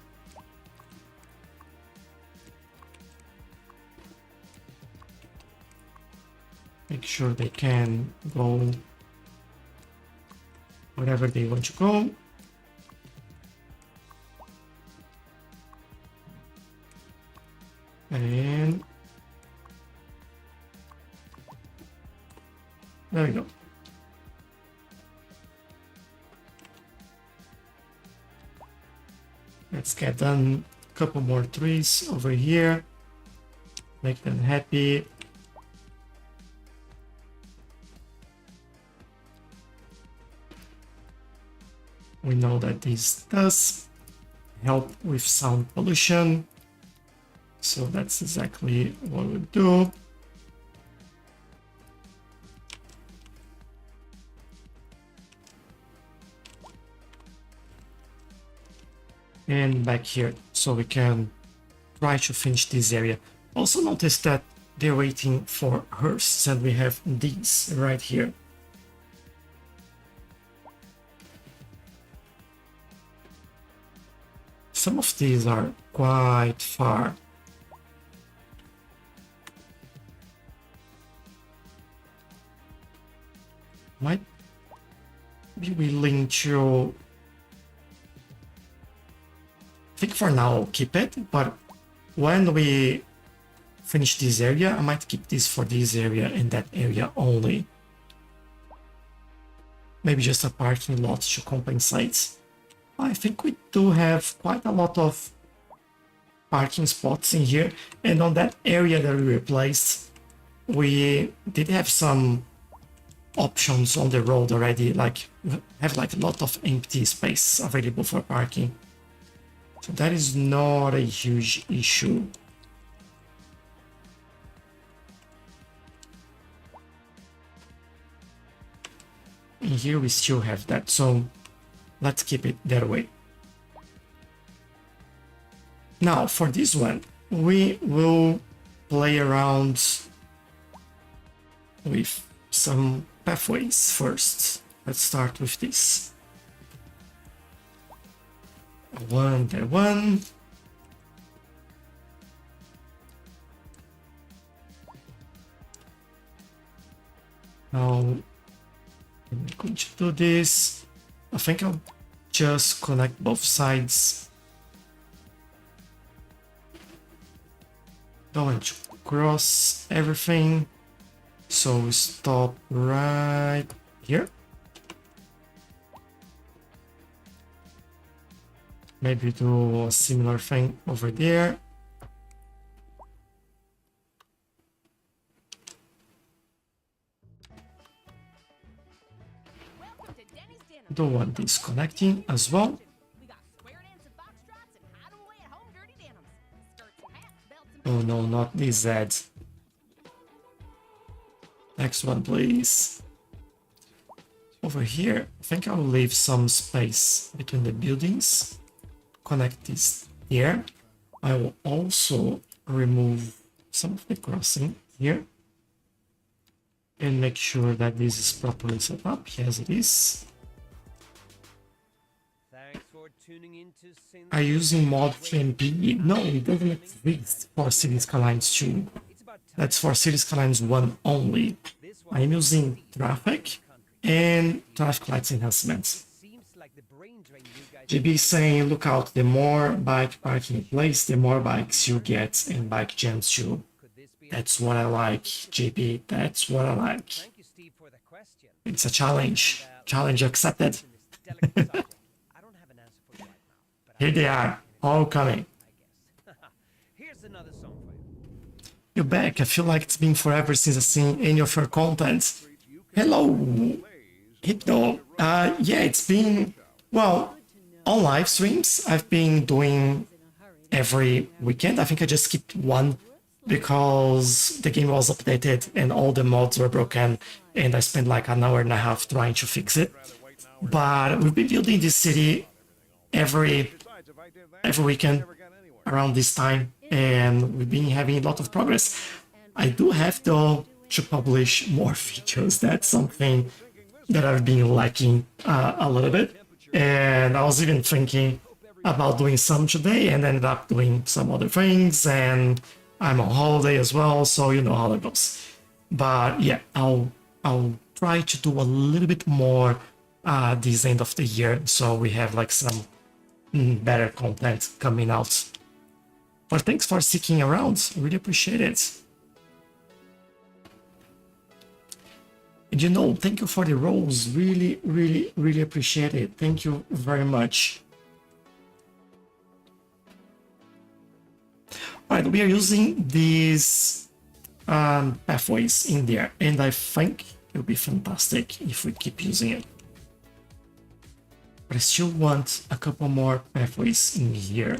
Make sure they can go wherever they want to go. And there we go. Let's get done a couple more trees over here. Make them happy. We know that this does help with sound pollution. So that's exactly what we do. And back here, so we can try to finish this area. Also notice that they're waiting for hearses, and we have these right here. Some of these are quite far. Might be willing to... I think for now I'll keep it, but when we finish this area, I might keep this for this area and that area only. Maybe just a parking lot to compensate. I think we do have quite a lot of parking spots in here, and on that area that we replaced, we did have some options on the road already, like have like a lot of empty space available for parking. So that is not a huge issue. And here we still have that, so let's keep it that way. Now for this one, we will play around with some pathways first. Let's start with this. One, that one. Now I'm going to do this. I think I'll just connect both sides. Going to cross everything. So we stop right here. Maybe do a similar thing over there. Welcome to Denny's Denim. Don't want this connecting as well. We got square dance and foxtrots and hide 'em away at home dirty denims. Skirts and hats, belts and Oh no, not these ads. Next one, please. Over here, I think I'll leave some space between the buildings. Connect this here. I will also remove some of the crossing here. and make sure that this is properly set up. Yes, it is. Thanks for tuning in to Sin. Are you using mod Flame PE? No, it doesn't exist for Cities Skylines 2. It's about time That's for Cities Skylines 1 only. this I'm using traffic and traffic lights enhancements. seems like the brain drain you guys JB saying, look out, the more bike parking in place, the more bikes you get and bike jams too. could this be That's what I like, JB. That's what I like. Thank you, Steve, for the question. It's a challenge. Challenge accepted. This delicate subject. I don't have an answer for you right now, but Here they are, all coming. I guess. Here's another song for you. You're back. I feel like it's been forever since I've seen any of your content. Hello, Hypno. Yeah, it's been, well, on live streams. I've been doing every weekend. I think I just skipped one because the game was updated and all the mods were broken, and I spent like an hour and a half trying to fix it. But we've been building this city every weekend around this time, and we've been having a lot of progress. I do have though to publish more videos. That's something that I've been lacking a little bit, and I was even thinking about doing some today and ended up doing some other things, and I'm on holiday as well, so you know how it goes. But yeah, I'll try to do a little bit more this end of the year, so we have like some better content coming out. But thanks for sticking around. I really appreciate it. And you know, thank you for the rolls. Really, really, really appreciate it. Thank you very much. Alright, we are using these pathways in there, and I think it will be fantastic if we keep using it. But I still want a couple more pathways in here.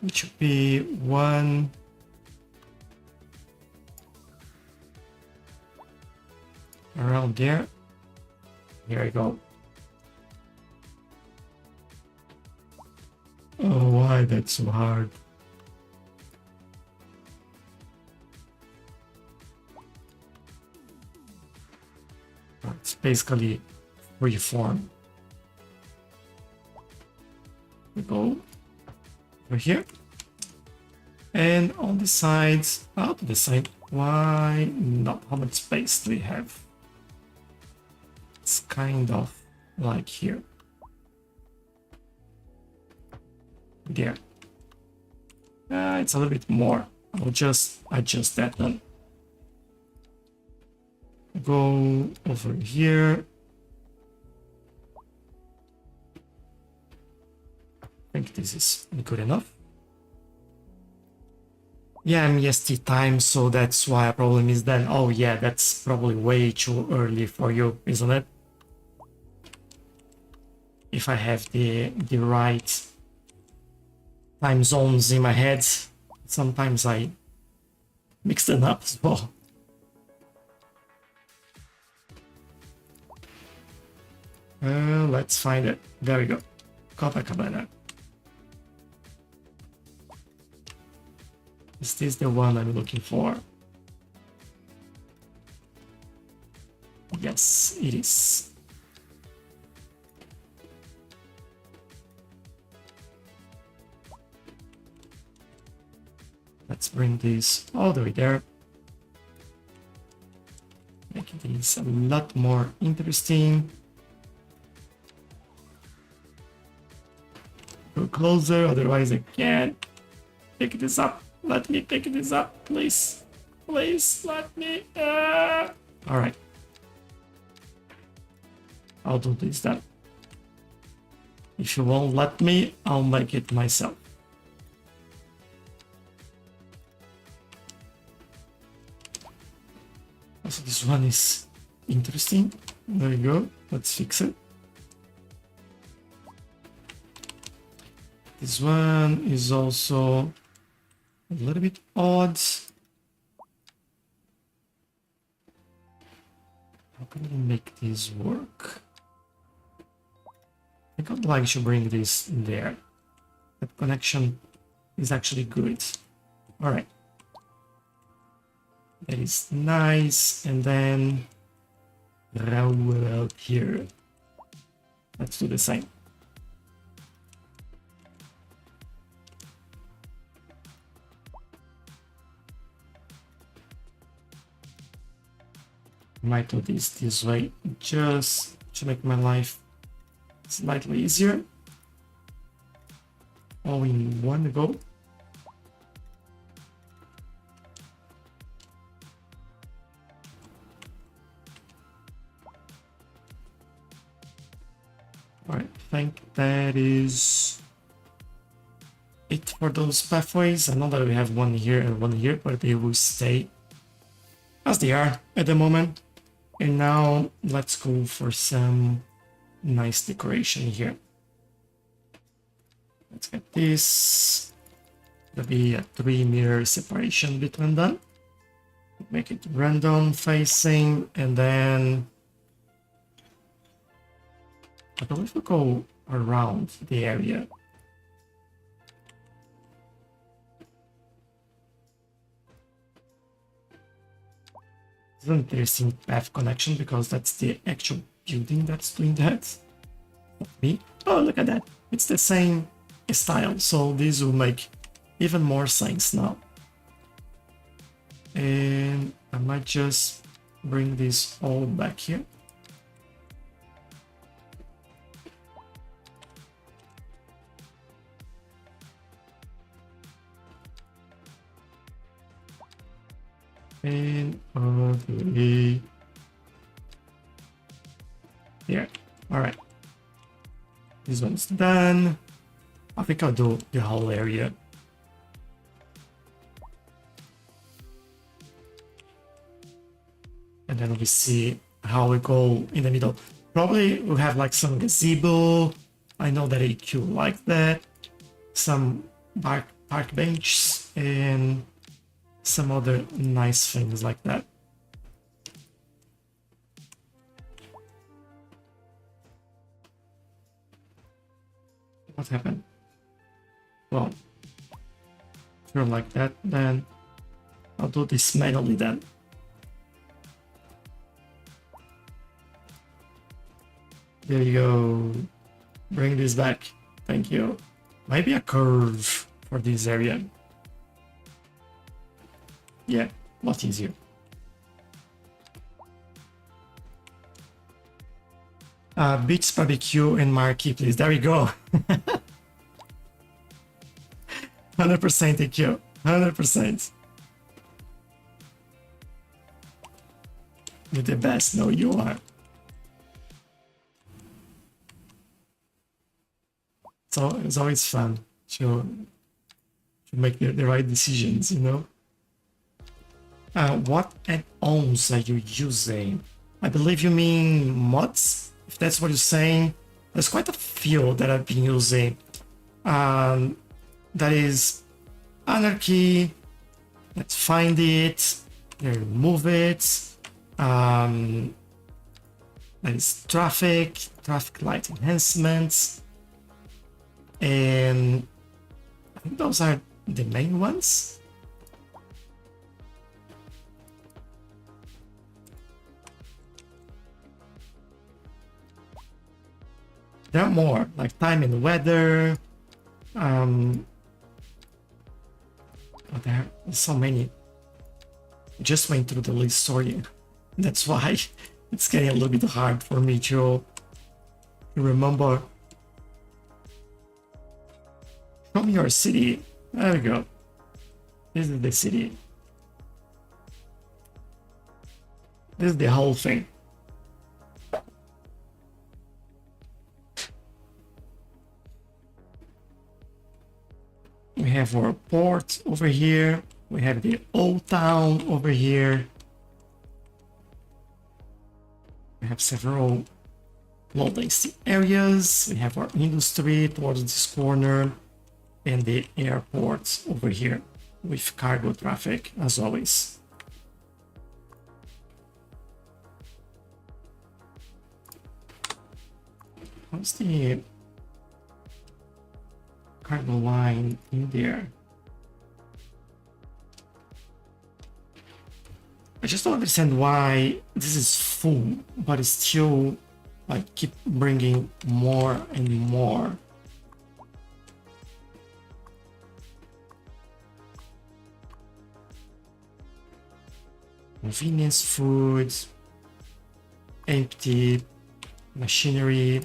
It should be one. Around there. Here we go. Oh, why that's so hard? It's basically free form. We go over here. And on the sides, out the side, why not? How much space do we have? It's kind of like here. There. It's a little bit more. I'll just adjust that then. Go over here. I think this is good enough. Yeah, I'm EST time, so that's why a problem is then. Oh yeah, that's probably way too early for you, isn't it? If I have the right time zones in my head, sometimes I mix them up as well. Let's find it. There we go. Copacabana. Is this the one I'm looking for? Yes, it is. Let's bring this all the way there. Make this a lot more interesting. Go closer, otherwise I can't pick this up. Let me pick this up, please. Please, let me. Alright. I'll do this then. If you won't let me, I'll make it myself. So this one is interesting. There you go. Let's fix it. This one is also a little bit odd. How can we make this work? I think I'd like to bring this there. That connection is actually good. Alright. That is nice. And then roll out here. Let's do the same. Might do this way just to make my life slightly easier. All in one go. Alright, I think that is it for those pathways. I know that we have one here and one here, but they will stay as they are at the moment. And now let's go for some nice decoration here. Let's get this. There'll be a 3-meter separation between them. Make it random facing, and then I believe we'll go around the area. It's an interesting path connection because that's the actual building that's doing that. Not me. Oh, look at that. It's the same style, so this will make even more sense now. And I might just bring this all back here. And okay. Here. Alright. This one's done. I think I'll do the whole area. And then we see how we go in the middle. Probably we'll have like some gazebo. I know that AQ like that. Some park benches and some other nice things like that. What happened? Well, if you're like that, then I'll do this manually then. There you go. Bring this back. Thank you. Maybe a curve for this area. Yeah, a lot easier. Beach barbecue and marquee, please. There we go. 100% EQ. 100%. You're the best. No, you are. So it's always fun to make the right decisions, you know? What add-ons are you using? I believe you mean mods, if that's what you're saying. There's quite a few that I've been using. That is Anarchy. Let's find it. Remove it. That is traffic light enhancements. And I think those are the main ones. There are more, like time and weather. But there are so many. Just went through the list, sorry. That's why it's getting a little bit hard for me to remember. Show me your city. There we go. This is the city. This is the whole thing. We have our port over here. We have the old town over here. We have several low-density areas. We have our industry towards this corner. And the airports over here with cargo traffic as always. How's the cargo line in there? just don't understand why this is full, but it's still like keep bringing more and more. Convenience food, empty machinery.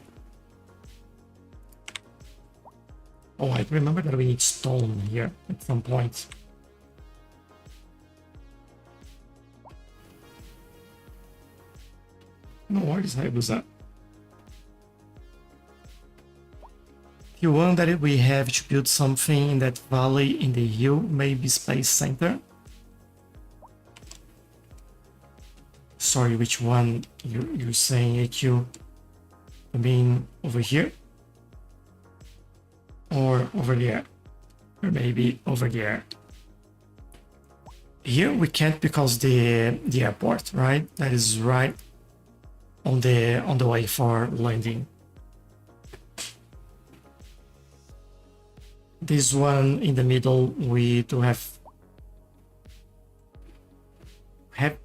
Oh, I remember that we need stone here at some point. No worries, Hayabusa. The one that we have to build something in that valley in the hill, maybe Space Center. Sorry, which one you're saying, AQ? I mean, over here? Or over there? Or maybe over there. Here we can't because the airport, right? That is right on the way for landing. This one in the middle we do have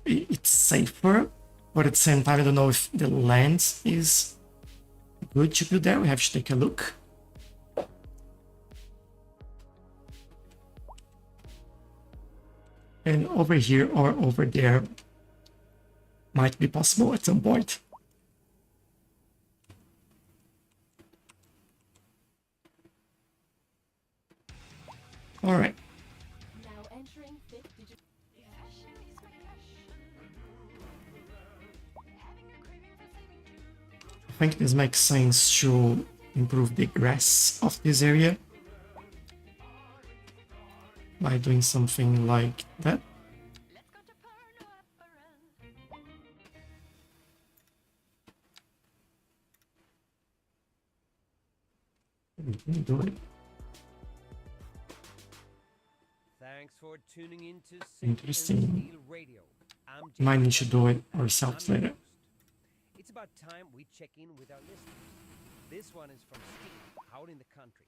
it's safer, but at the same time I don't know if the land is good to build there. We have to take a look. And over here or over there might be possible at some point. All right. Now entering 5th digit. I think this makes sense to improve the grass of this area by doing something like that. We can do it. Thanks for tuning in to Interesting. Steel Radio. I'm Might James need to do it I'm ourselves your later. host. It's about time we check in with our listeners. This one is from Steve, out in the country.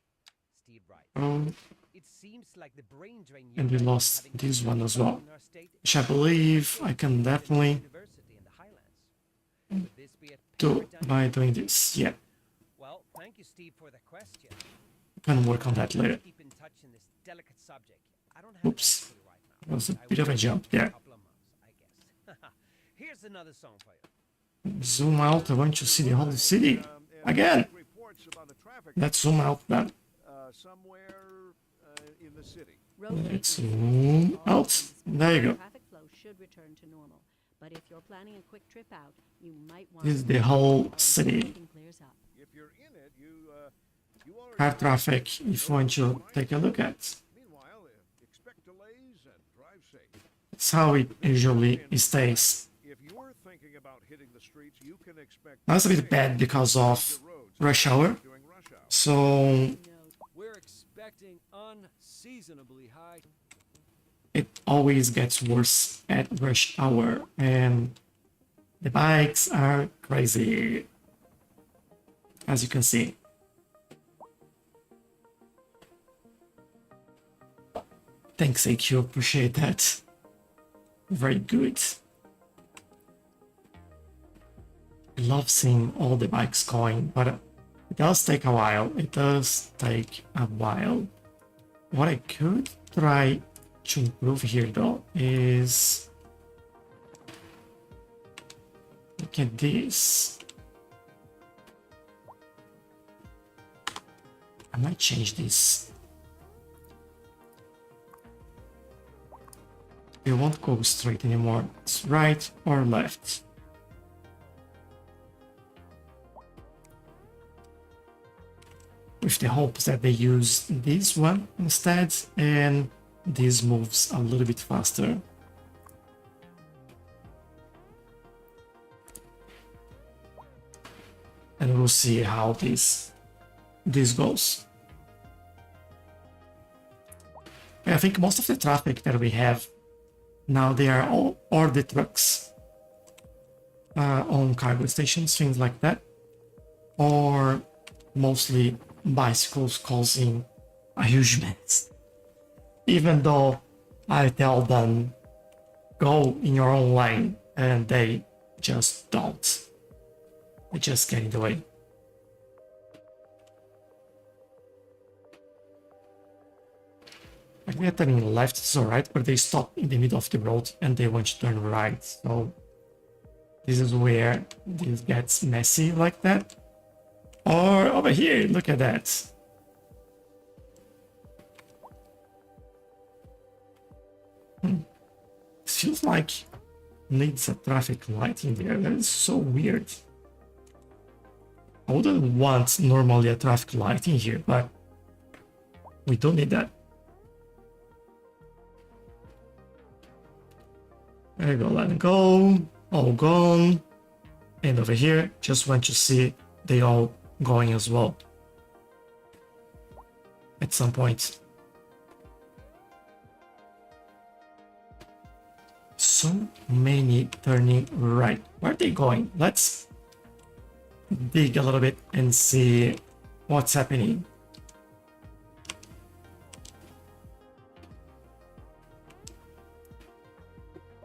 Steve writes, Oh, it seems like the brain drain and we unit lost having this a one as well, in our state which I believe I can definitely University in the Highlands. Could this be a do paradigm? by doing this. Yeah, Well, thank you, Steve, for the question. we can work on that later. Keep in touch in this delicate subject. I don't have an Oops. answer for you right now. That was a I bit of will a jump in a there. couple of months, I guess. Here's another song for you. Zoom out. I want to see the whole city again. Reports about a traffic Let's zoom out then. somewhere in the city. Let's zoom out. There you go. Traffic flow should return to normal, but if you're planning a quick trip out, you might want This is the whole city. everything clears up. If you're in it, you already Car traffic, if you want to take a look at. Meanwhile, expect delays and drive safe. That's how it usually stays. If you're thinking about hitting the streets, you can expect Now it's a bit bad because of rush hour. during rush hour. So We're expecting unseasonably high. it always gets worse at rush hour, and the bikes are crazy, as you can see. Thanks, AQ, appreciate that. Very good. I love seeing all the bikes going, but it does take a while. It does take a while. What I could try to improve here though is look at this. I might change this. It won't go straight anymore. It's right or left. With the hopes that they use this one instead, and this moves a little bit faster. And we'll see how this goes. I think most of the traffic that we have now, they are all or the trucks on cargo stations, things like that, or mostly bicycles causing a huge mess. Even though I tell them go in your own lane, and they just don't. They just get in the way. Like they're turning left, so right, but they stop in the middle of the road and they want to turn right. So this is where this gets messy like that. Or over here, look at that. It feels like needs a traffic light in there. That is so weird. I wouldn't want normally a traffic light in here, but we don't need that. There you go, let it go. All gone. And over here, just want to see they all going as well. At some point. So many turning right. Where are they going? Let's dig a little bit and see what's happening.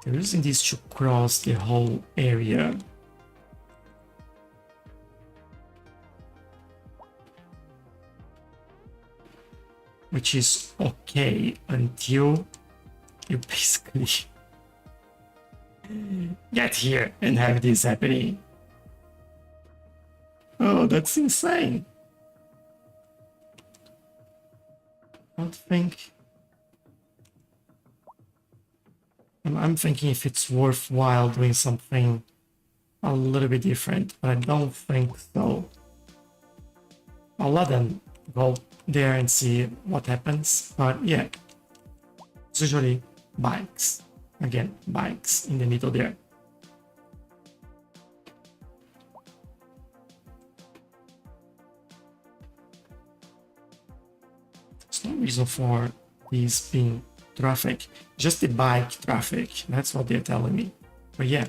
They're using this to cross the whole area. Which is okay until you basically get here and have this happening. Oh, that's insane. I don't think... I'm thinking if it's worthwhile doing something a little bit different, but I don't think so. I'll let them go there and see what happens, but yeah, it's usually bikes. Again, bikes in the middle there. There's no reason for these being traffic, just the bike traffic. That's what they're telling me. But yeah,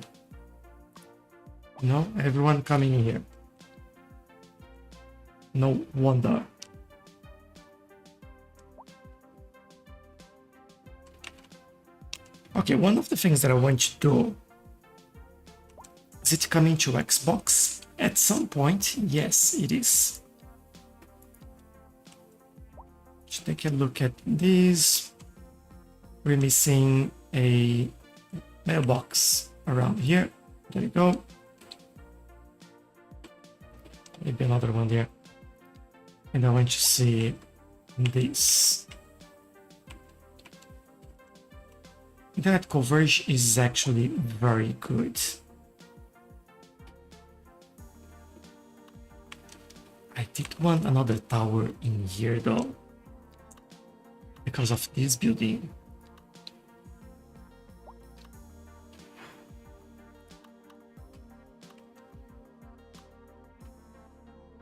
no, everyone coming in here. No wonder. Okay, one of the things that I want to do is it coming to Xbox at some point? Yes, it is. Let's take a look at this. We're missing a mailbox around here. There you go. Maybe another one there. And I want to see this. Internet coverage is actually very good. I did want another tower in here though, because of this building.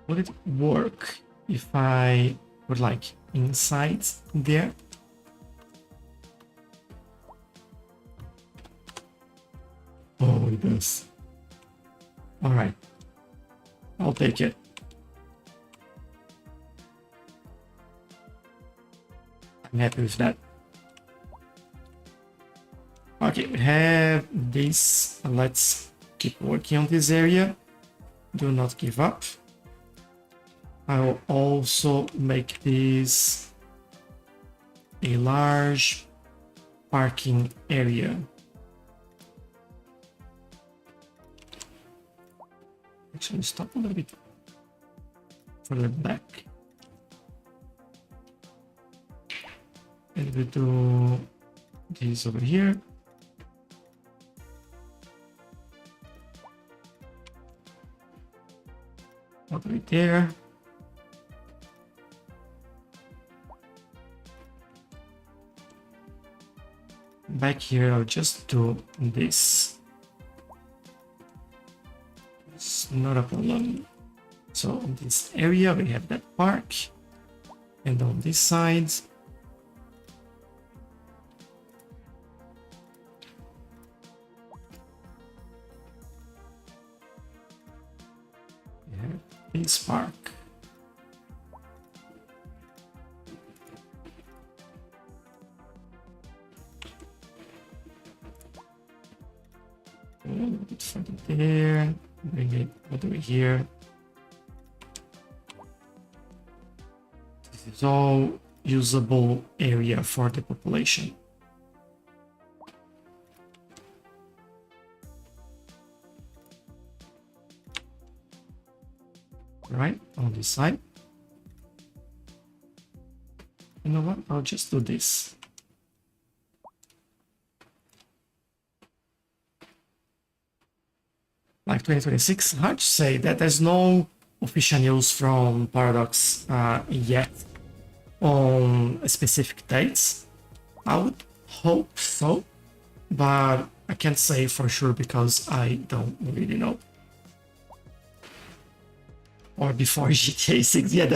Would it work if I put like inside there? Oh, it does. All right, I'll take it. I'm happy with that. Okay, we have this. Let's keep working on this area. Do not give up. I will also make this a large parking area. Actually, stop a little bit further back. And we do this over here. All the way there. Back here, I'll just do this. It's not a problem. So on this area, we have that park. And on this side, we have this park. little bit further there. Bring it all the way here. This is all usable area for the population. Right on this side. You know what? I'll just do this. Like 2026, hard to say that there's no official news from Paradox yet on specific dates. I would hope so, but I can't say for sure because I don't really know. Or before GTA 6, yeah,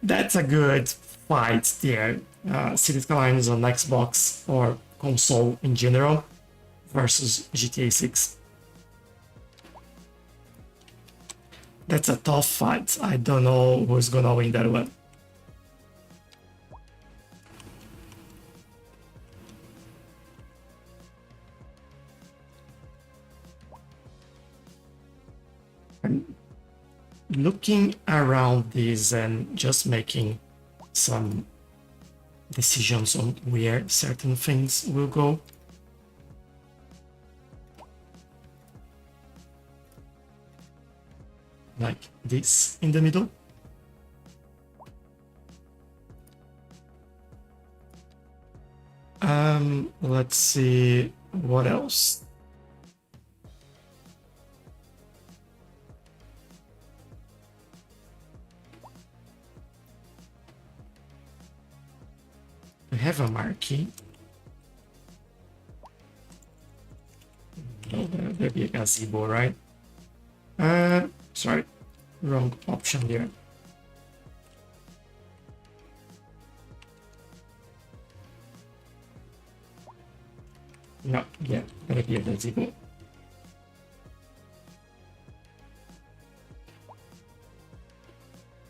that's a good fight there. Cities Skylines on Xbox or console in general versus GTA 6. That's a tough fight. I don't know who's gonna win that one. I'm looking around this and just making some decisions on where certain things will go. Like this in the middle. Let's see what else. We have a marquee. No, there'll be a gazebo, right? Sorry, wrong option there. No, yeah, gotta be a gazebo.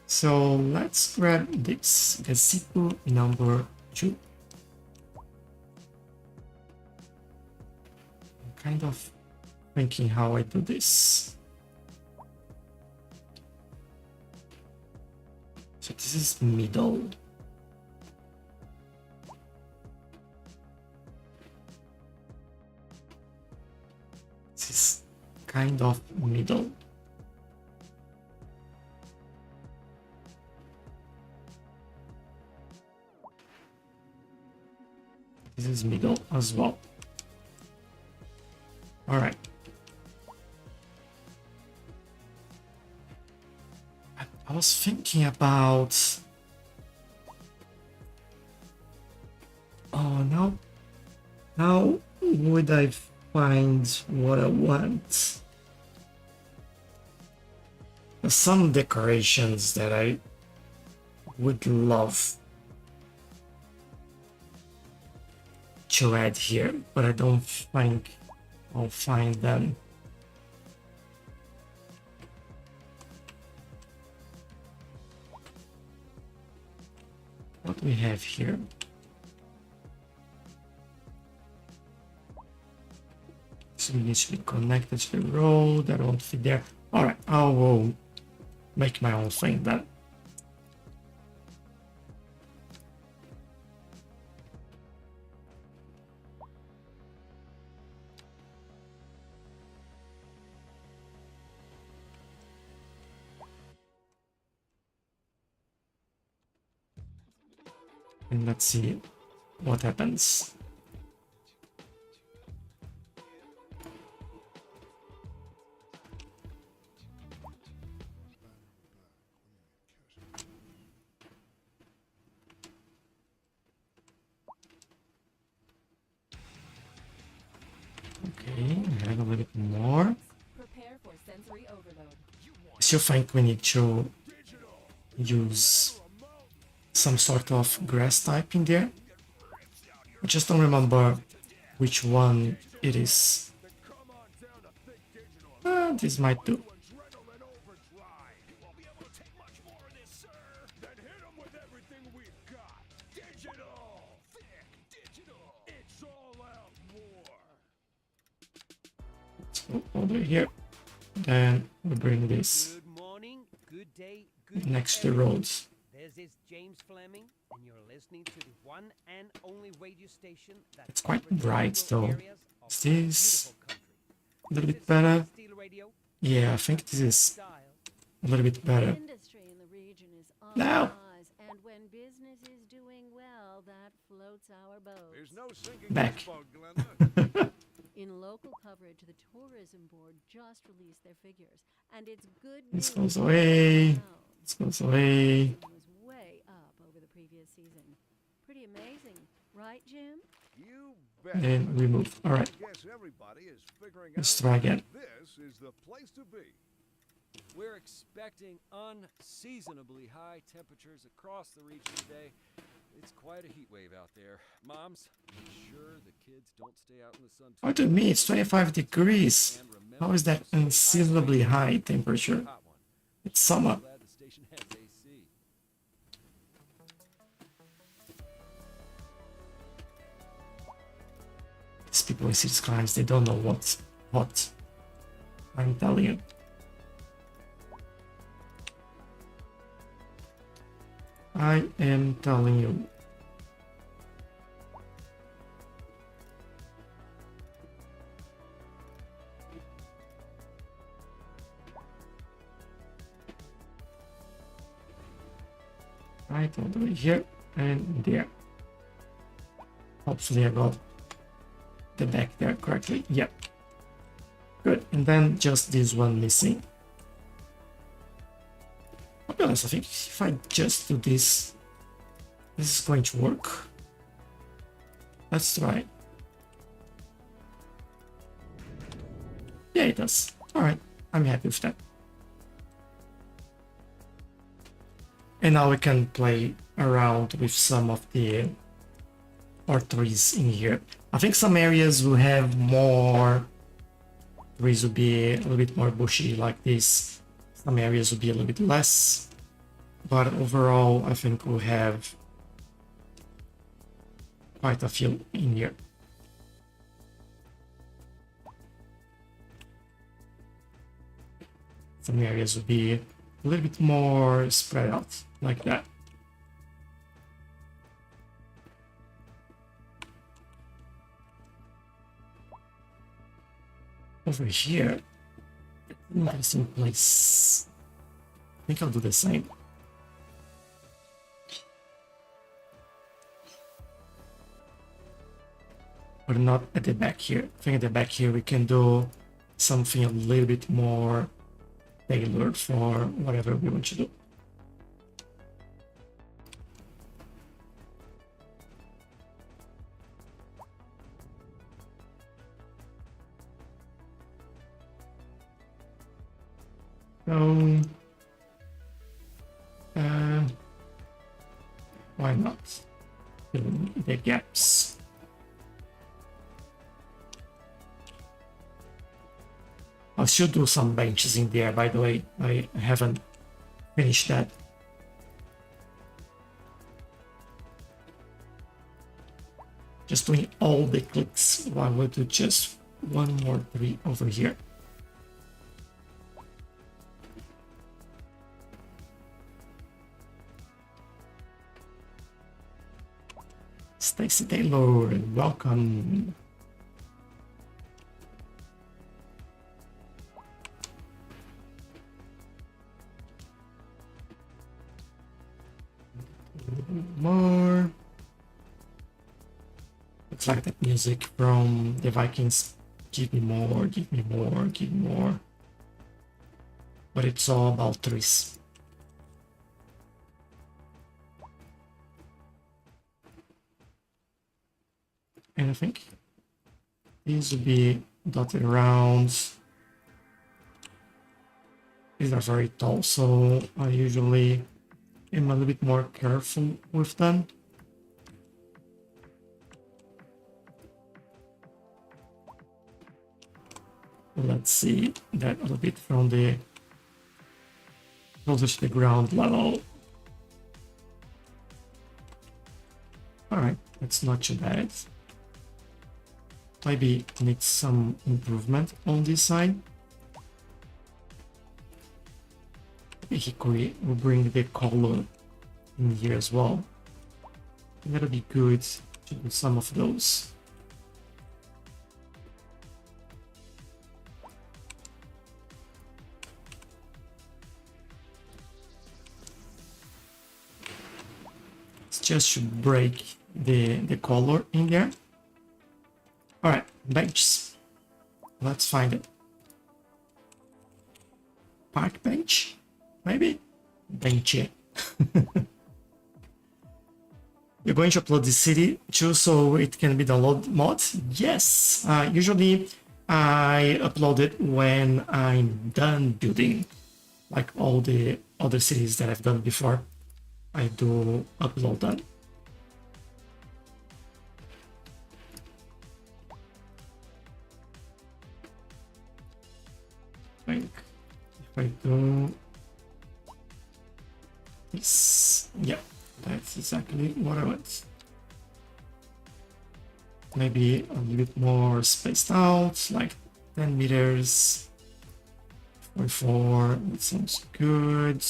So let's grab this gazebo number 2. I'm kind of thinking how I do this. So this is middle. This is kind of middle. This is middle as well. All right. I was thinking about... Oh, now would I find what I want? There's some decorations that I would love to add here, but I don't think I'll find them. What do we have here? So it needs to be connected to the road. That won't fit there. All right, I will make my own thing then. And let's see what happens. Okay, I have a little bit more. Prepare for sensory overload. I still think we need to use some sort of grass type in there. I just don't remember which one it is. This might do. So all the way here. Then we bring this Good morning, good day, good next to everyone. roads. This is James Fleming, and you're listening to the one and only radio station that It's quite covers bright, rural though. areas of Is our this beautiful country. a little This bit is better? Cities Steel Radio, Yeah, I think this is style. a little bit better. Industry in the region is on Now. the rise, and when business is doing well, that floats our boats. There's no sinking Back. this boat, Glenda. In local coverage, the tourism board just released their figures, and it's good This news goes all away. around. This goes away. Tourism was way up over the previous season. Pretty amazing, right, Jim? You bet. And we move. All right, I guess everybody is figuring let's out try again. this is the place to be. We're expecting unseasonably high temperatures across the region today. It's quite a heat wave out there. Moms, make sure the kids don't stay out in the sun too What do you mean? It's 25 degrees. And remember How is that to stay unseasonably hydrated. high temperature? Hot one. It's summer. Glad the station has AC. These people in Cities Skylines, they don't know what's hot. I'm telling you. I am telling you. Right, all the way here and there. Hopefully I got the back there correctly. Yep. Good. And then just this one missing. I'll be honest, I think if I just do this, this is going to work. Let's try. Yeah, it does. Alright, I'm happy with that. And now we can play around with some of the trees in here. I think some areas will have more trees, will be a little bit more bushy like this. Some areas will be a little bit less. But overall, I think we'll have quite a few in here. Some areas will be a little bit more spread out, like that. Over here, interesting place. I think I'll do the same. But not at the back here. I think at the back here we can do something a little bit more tailored for whatever we want to do. So, why not? Fill in the gaps. I should do some benches in there, by the way. I haven't finished that. Just doing all the clicks while we do just one more tree over here. Stacy Taylor, welcome. More. Looks like that music from the Vikings. Give me more, give me more, give me more. But it's all about trees. And I think these will be dotted around. These are very tall, so I usually am a little bit more careful with them. Let's see that a little bit from the closer to the ground level. Alright, that's not too bad. maybe needs some improvement on this side. Hikori will bring the color in here as well. That'll be good to do some of those. It's just to break the color in there. Alright, benches. Let's find it. Park bench? Maybe? Bench. You're going to upload the city too so it can be downloaded mod? Yes. Usually I upload it when I'm done building. Like all the other cities that I've done before. I do upload them. I think if I do this, yeah, that's exactly what I want. Maybe a little bit more spaced out, like 10 meters, 44, that sounds good.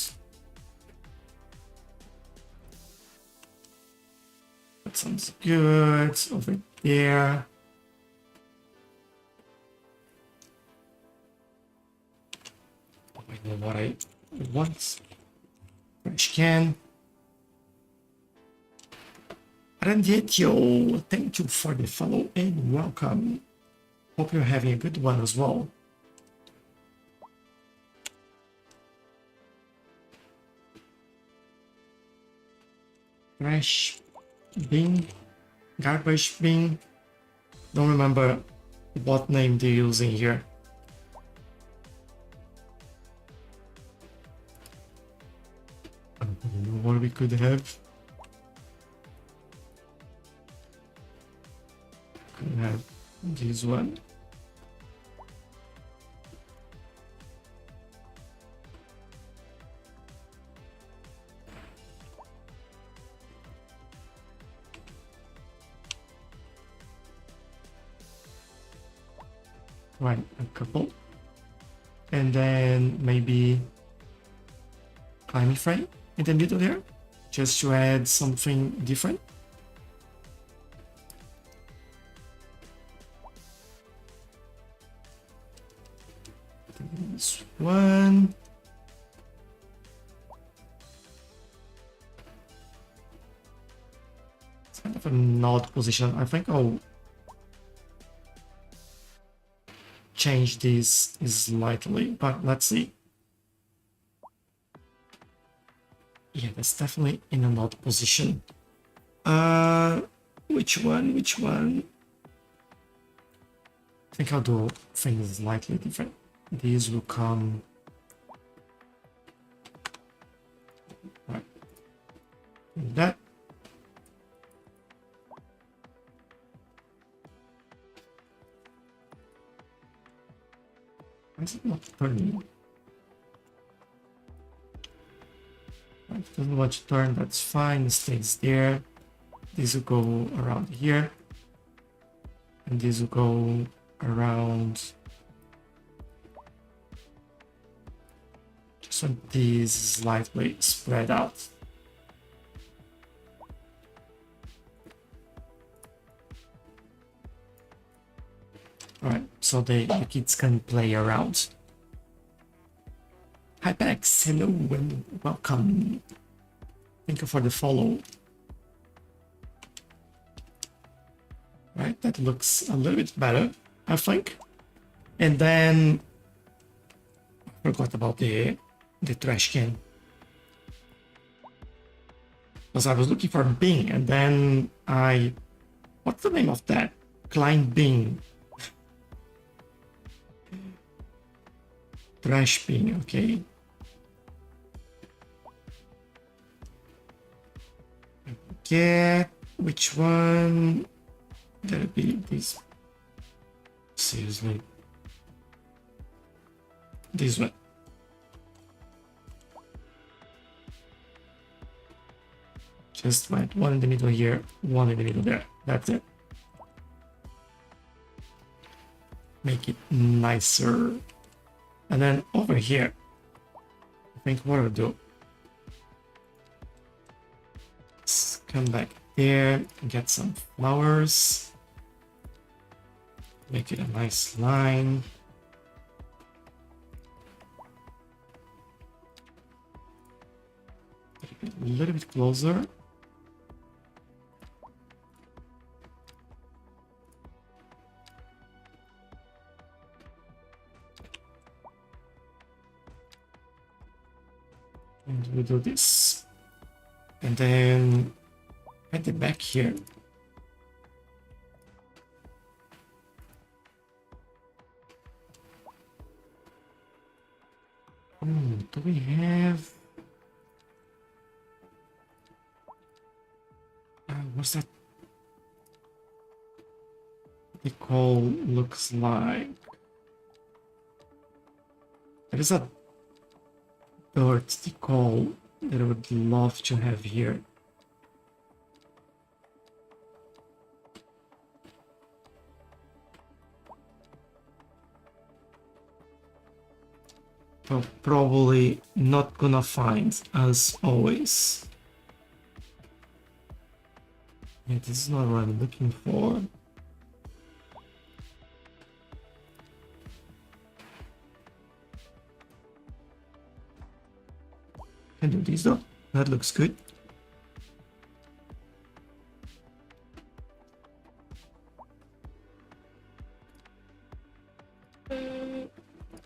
That sounds good, over there. I know what I want. Trash can. Randietio, thank you for the follow and welcome. Hope you're having a good one as well. Trash bin, garbage bin. Don't remember what name they're using here. I don't know what we could have. Could have this one. Right, a couple. And then maybe climbing frame in the middle there, just to add something different. This one. It's kind of an odd position. I think I'll change this slightly, but let's see. Yeah, that's definitely in an odd position. Which one? Which one? I think I'll do things slightly different. These will come right. That. Why is it not turning? It doesn't want to turn, that's fine, it stays there. This will go around here. And this will go around. Just want these slightly spread out. Alright, so the kids can play around. Hi Pex, hello and welcome. Thank you for the follow. Right, that looks a little bit better, I think. And then I forgot about the trash can. Because I was looking for bin and then what's the name of that? Client bin. Trash bin, okay. Get which one? That'll be this. Seriously. This one. Just like one in the middle here, one in the middle there. That's it. make it nicer. And then over here, I think what I'll do, let's come back there, get some flowers, make it a nice line. A little bit closer. And we do this. And then at the back here. Do we have... what's that? The call looks like. There is a dirt decal that I would love to have here. But probably not gonna find, as always. Yeah, this is not what I'm looking for. Can do this though. That looks good.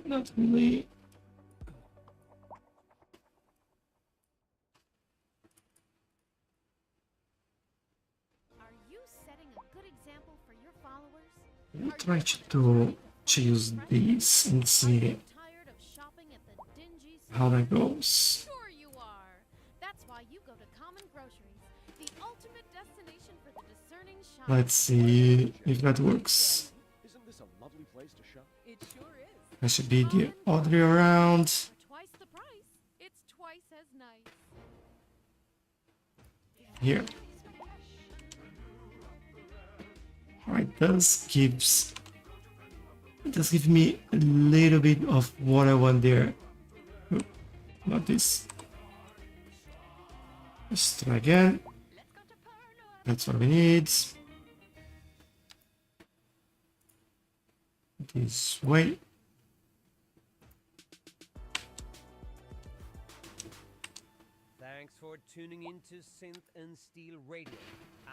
Not really. Are you setting a good example for your followers? We'll try to use these and see Tired of shopping at the dingy how that goes. Sure you are. That's why you go to Common Groceries, the ultimate destination for the discerning shopper. Let's see if that works. Isn't this a lovely place to shop? It sure is. That should be the other way around. For twice the price, it's twice as nice. Here. Alright, this gives me a little bit of what I want there. Oh, not this. Let's try again. That's what we need. This way. Thanks for tuning in to Synth and Steel Radio.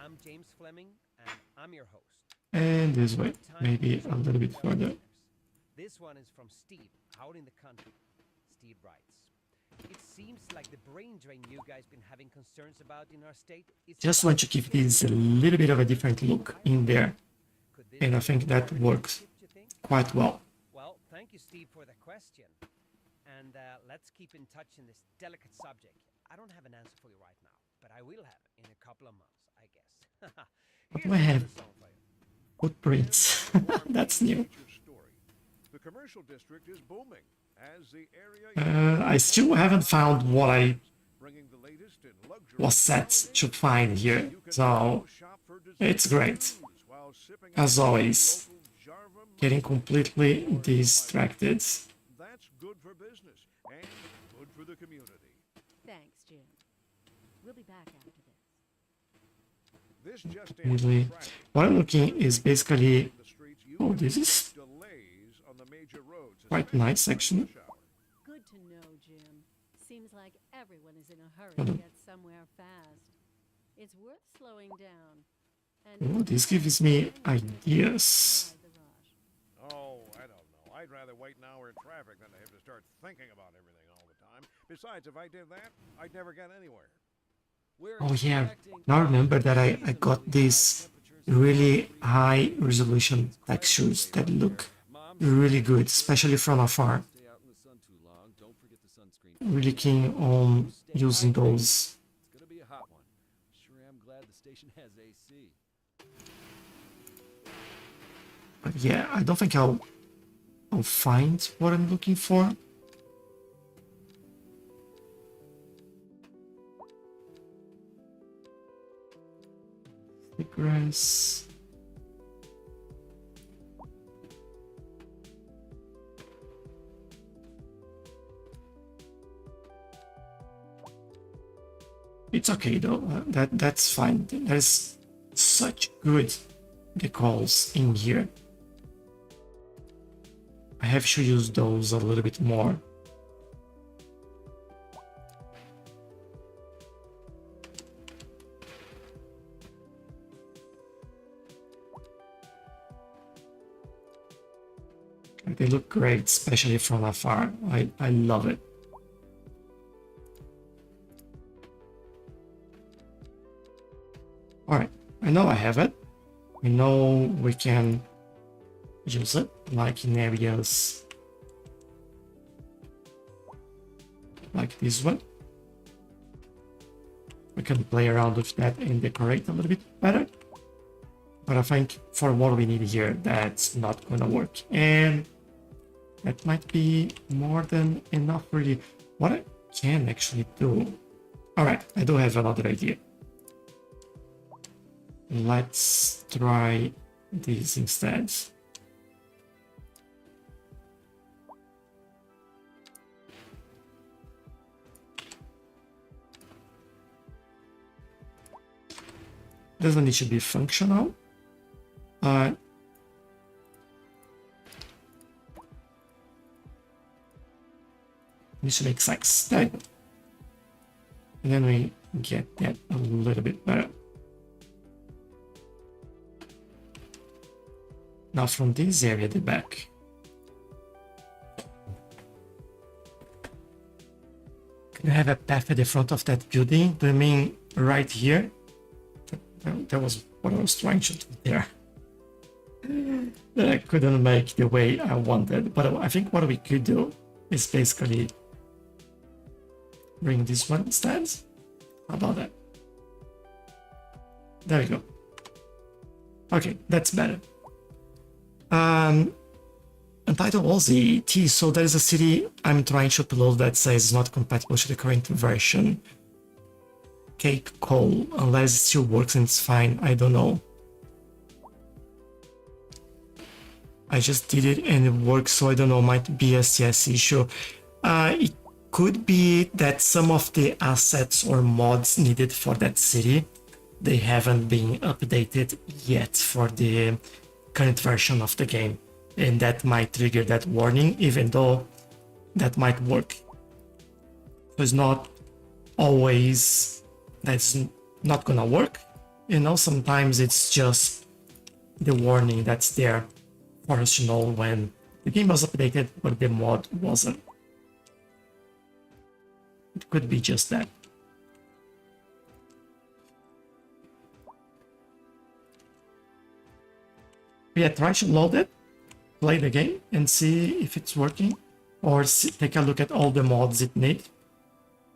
I'm James Fleming, and I'm your host. And this way. Maybe a little bit further. This one is from Steve, out in the country. Steve writes, "It seems like the brain drain you guys been having concerns about in our state is Just want to give this a little bit of a different look in there. Could this And I be think that a works tip, you think? quite well. Well, thank you, Steve, for the question. And let's keep in touch in this delicate subject. I don't have an answer for you right now, but I will have in a couple of months, I guess. What Here's do I have? another song for you. Footprints. That's new. The commercial district is booming as the area I still haven't found what I bringing the latest in luxury. was set to find here. You can So also shop for it's great. desserts while sipping As on always, local Jarva getting completely distracted. That's good for business and good for the community. Thanks, Jim. We'll be back after this. This just in, Usually, what I'm looking is basically, the streets you oh, can this is expect delays on the major roads, quite especially nice during section. rush hour. Good to know, Jim. Seems like everyone is in a hurry Hello. to get somewhere fast. It's worth slowing down. And oh, this gives me ideas. the rush. Oh, I don't know. I'd rather wait an hour in traffic than to have to start thinking about everything all the time. Besides, if I did that, I'd never get anywhere. We're Oh yeah, expecting now remember that I got these really high resolution textures that look really good, especially from afar. Stay out in the sun too long. Don't forget the sunscreen. Really keen on using those. It's gonna be a hot one. Sure am glad the station has AC. But yeah, I don't think I'll find what I'm looking for. The grass. It's okay though. That's fine. There's such good decals in here. I have to use those a little bit more. They look great, especially from afar. I love it. Alright, I know I have it. We know we can use it, like in areas like this one. We can play around with that and decorate a little bit better. But I think for what we need here, that's not gonna work. And that might be more than enough really. What I can actually do... Alright, I do have another idea. Let's try this instead. Doesn't need to be functional. Needs to make sense. There you go. And then we get that a little bit better. Now from this area at the back. Can you have a path at the front of that building? Do you mean right here? That was what I was trying to do there. That I couldn't make the way I wanted. But I think what we could do is basically bring this one instead. How about that? There we go. Okay, that's better. Untitled Aussie T. So there is a city I'm trying to upload that says not compatible to the current version. Cake call, unless it still works and it's fine. I don't know. I just did it and it works, so I don't know. Might be a CS issue. It could be that some of the assets or mods needed for that city, they haven't been updated yet for the current version of the game, and that might trigger that warning, even though that might work. So it's not always that's not gonna work, you know. Sometimes it's just the warning that's there for us to know when the game was updated but the mod wasn't. It could be just that. Yeah, try to load it, play the game, and see if it's working, or take a look at all the mods it needs,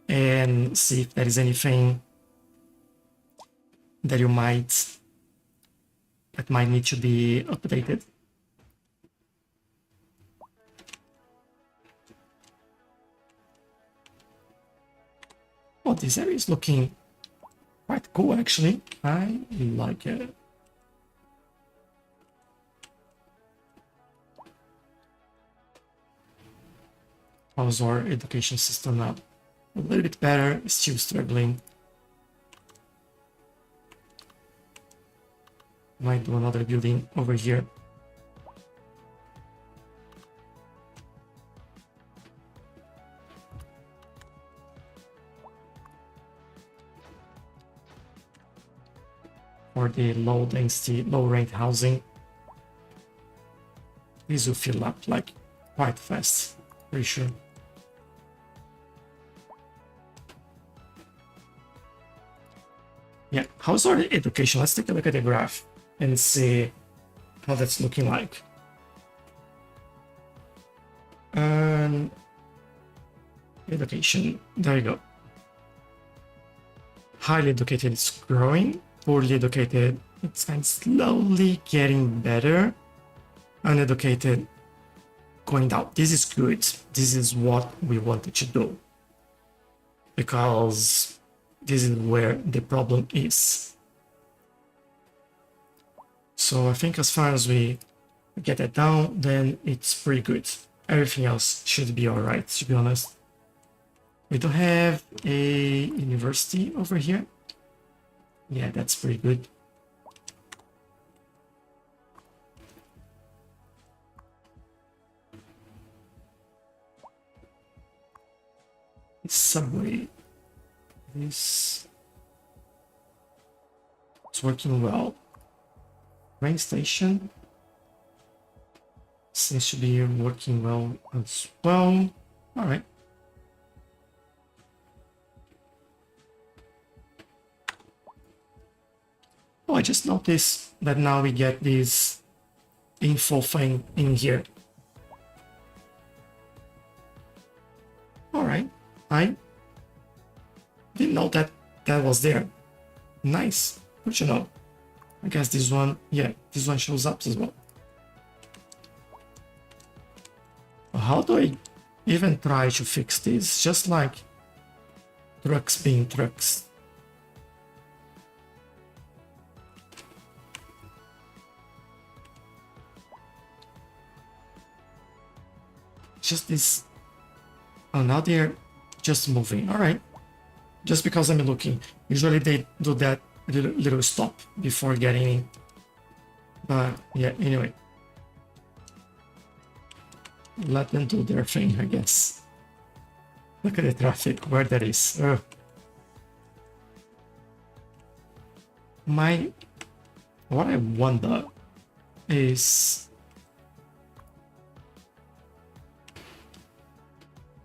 and see if there is anything that might need to be updated. Oh, this area is looking quite cool actually. I like it. How's our education system now? A little bit better, still struggling. Might do another building over here. For the low density, low rent housing. These will fill up like quite fast, pretty sure. Yeah, how's our education? Let's take a look at the graph and see how that's looking like. Education, there you go. Highly educated is growing, poorly educated, it's kind of slowly getting better. Uneducated, going down. This is good. This is what we wanted to do. Because this is where the problem is. So I think as far as we get that down, then it's pretty good. Everything else should be alright, to be honest. We do have a university over here. Yeah, that's pretty good. Subway. This it's working well. Train station seems to be working well as well. All right. Oh, I just noticed that now we get this info thing in here. All right. I didn't know that that was there. Nice. Good to know. I guess this one, yeah, this one shows up as well. How do I even try to fix this? Just like trucks being trucks. Just this. Oh, now they're just moving. All right. Just because I'm looking. Usually they do that little stop before getting in. But yeah, anyway. Let them do their thing, I guess. Look at the traffic, where that is. Ugh. What I wonder is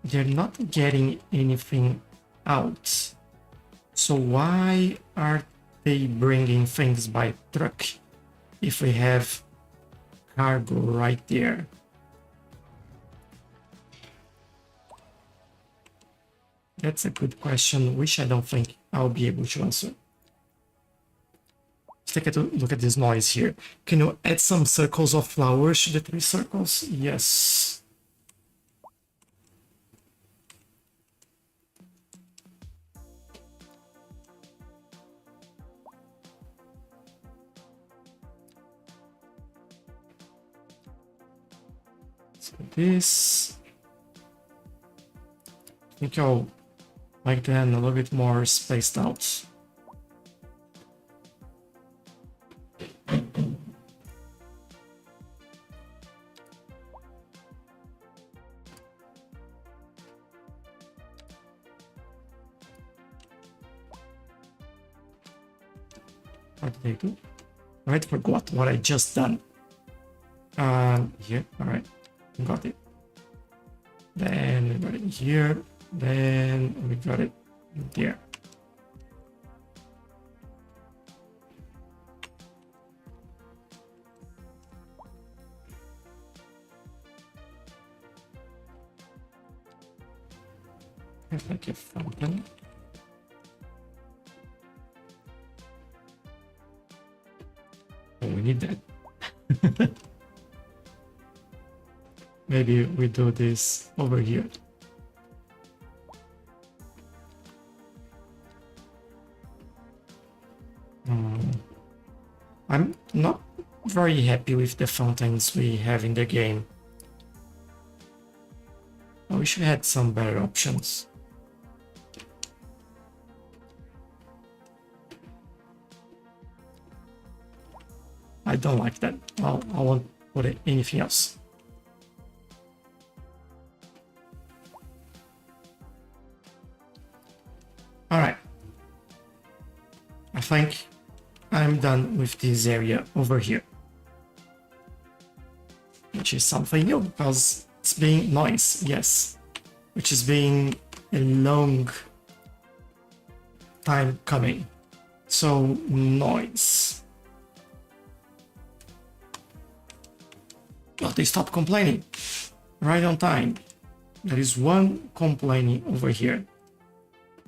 they're not getting anything out. So why are they bringing things by truck if we have cargo right there? That's a good question, which I don't think I'll be able to answer. Let's take a look at this noise here. Can you add some circles of flowers to the 3 circles? Yes. So this, I think I'll make them a little bit more spaced out. What did I do? I forgot what I just done. Here, all right, got it. Then we got it here. Then we got it there. Have like a fountain. Oh, we need that. Maybe we do this over here. I'm not very happy with the fountains we have in the game. I wish we had some better options. I don't like that. Well, I won't put it anything else. All right. I think I'm done with this area over here. Which is something new because it's being noise, yes. Which is being a long time coming. So noise. Well, they stopped complaining. Right on time. There is one complaining over here.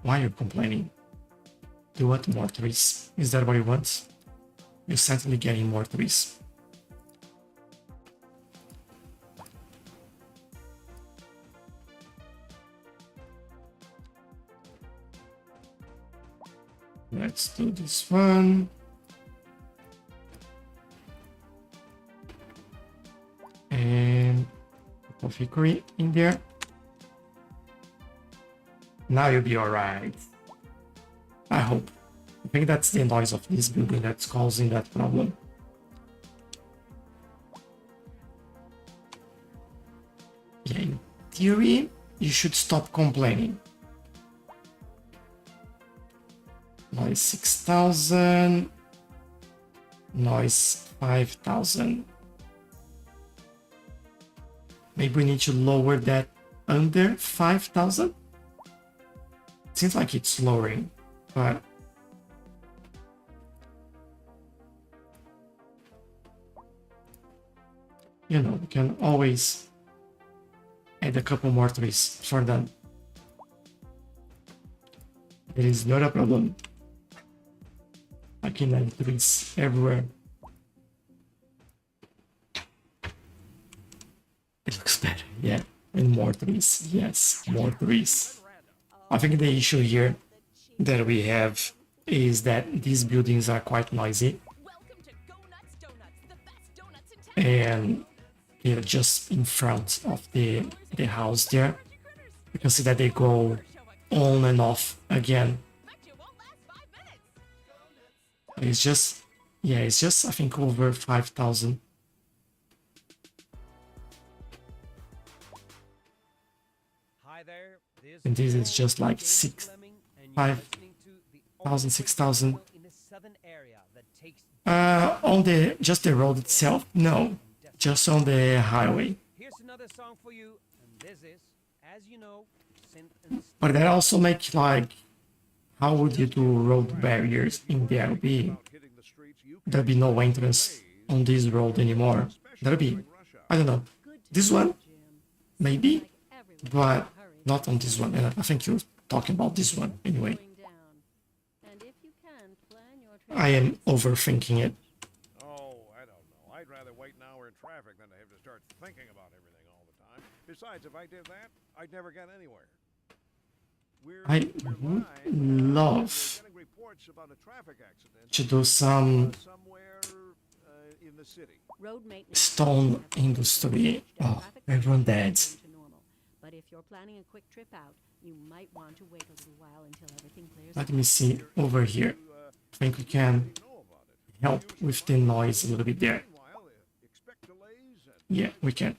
Why are you complaining? Do you want more trees? Is that what you want? You're certainly getting more trees. Let's do this one. And coffee cream in there. Now you'll be alright. I hope. I think that's the noise of this building that's causing that problem. Yeah, in theory, you should stop complaining. Noise 6,000. Noise 5,000. Maybe we need to lower that under 5,000. Seems like it's lowering, but you know, we can always add a couple more trees for them. It is not a problem. I can add trees everywhere. It looks better, yeah. And more trees, yes, more trees. I think the issue here that we have is that these buildings are quite noisy. And they're just in front of the house there. You can see that they go on and off again. It's just, yeah, it's just, I think, over 5,000. Hi there. And this is just like 5,000, 6,000. On the, just the road itself? No, just on the highway. Here's another song for you, and this is, as you know, synth and But that also makes like, how would you do road barriers in the LB? There'll be no entrance on this road anymore. There'll be, I don't know, this one, maybe, but not on this one. And I think you're talking about this one anyway. I am overthinking it. Oh, I don't know. I'd rather wait an hour in traffic than to have to start thinking about everything all the time. Besides, if I did that, I'd never get anywhere. I would love Getting reports about a traffic accident to do some somewhere in the city. Road maintenance stone industry. Oh, everyone dead. But if you're planning a quick trip out, you might want to wait a little while until everything clears Let up. me see over here. I think we can help with the noise a little bit there. Meanwhile, expect delays and Yeah, we can.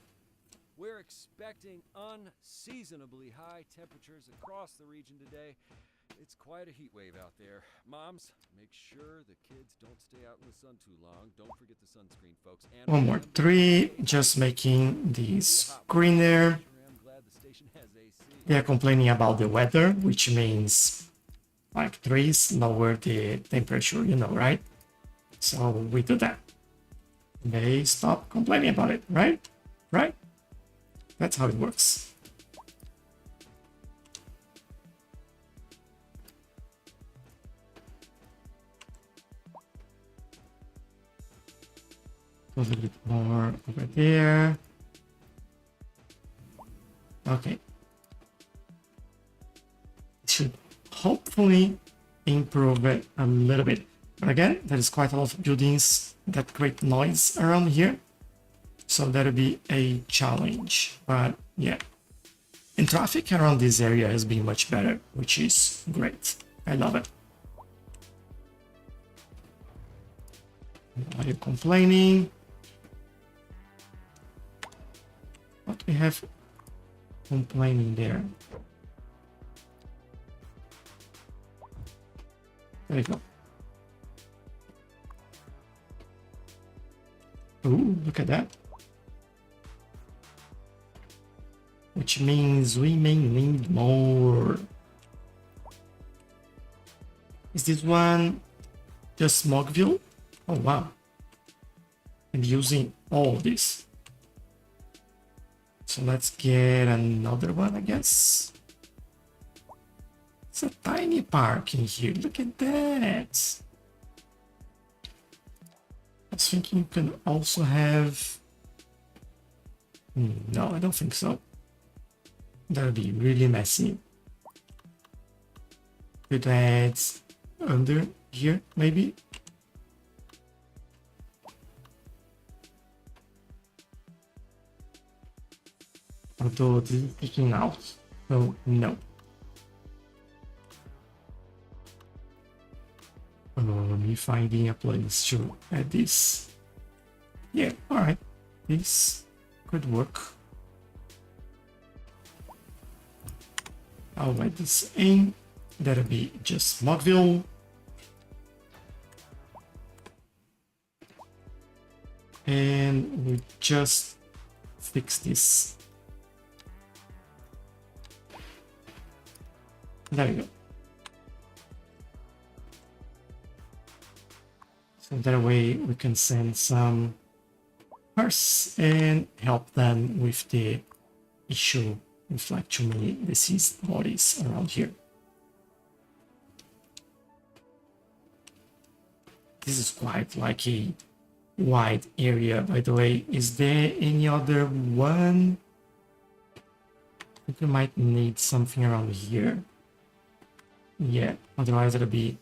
We're expecting unseasonably high temperatures across the region today. It's quite a heat wave out there. Moms, make sure the kids don't stay out in the sun too long. Don't forget the sunscreen, folks. And One more tree, just making this greener. I'm glad the station has AC. They are complaining about the weather, which means like trees lower the temperature, you know, right? So we do that. They stop complaining about it, right? Right? That's how it works. A little bit more over there. Okay. It should hopefully improve it a little bit. But again, there is quite a lot of buildings that create noise around here. So that'll be a challenge. But yeah. And traffic around this area has been much better, which is great. I love it. Are you complaining? What we have complaining there? There you go. Ooh, look at that. Which means we may need more. Is this one just Smogville? Oh wow. And using all of this. So let's get another one, I guess. It's a tiny park in here. Look at that. I was thinking you can also have... No, I don't think so. That would be really messy. Could add under here, maybe? Although this is sticking out, so no. Me finding a place to add this. Yeah, alright. This could work. I'll write this in. That'll be just Mogville. And we just fix this. There we go. So that way we can send some cars and help them with the issue with like too many deceased bodies around here. This is quite like a wide area, by the way. Is there any other one? I think we might need something around here. Yeah, otherwise it'll be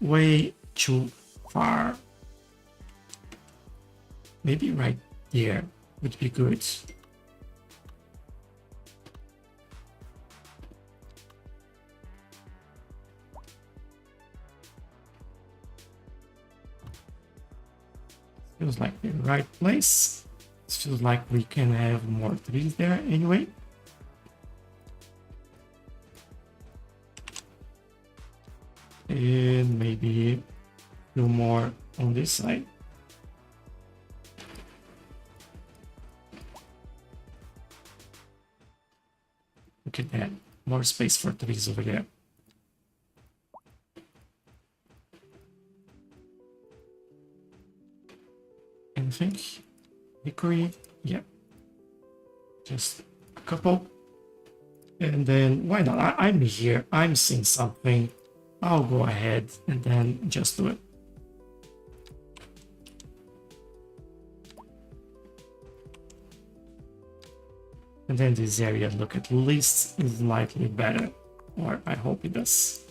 way too far. Maybe right there would be good. Feels like the right place. It feels like we can have more trees there anyway. And maybe a few more on this side. Look at that. More space for trees over there. Anything? Hickory? Yeah. Just a couple. And then why not? I'm here. I'm seeing something. I'll go ahead and then just do it. And then this area, look, at least is slightly better. Or I hope it does.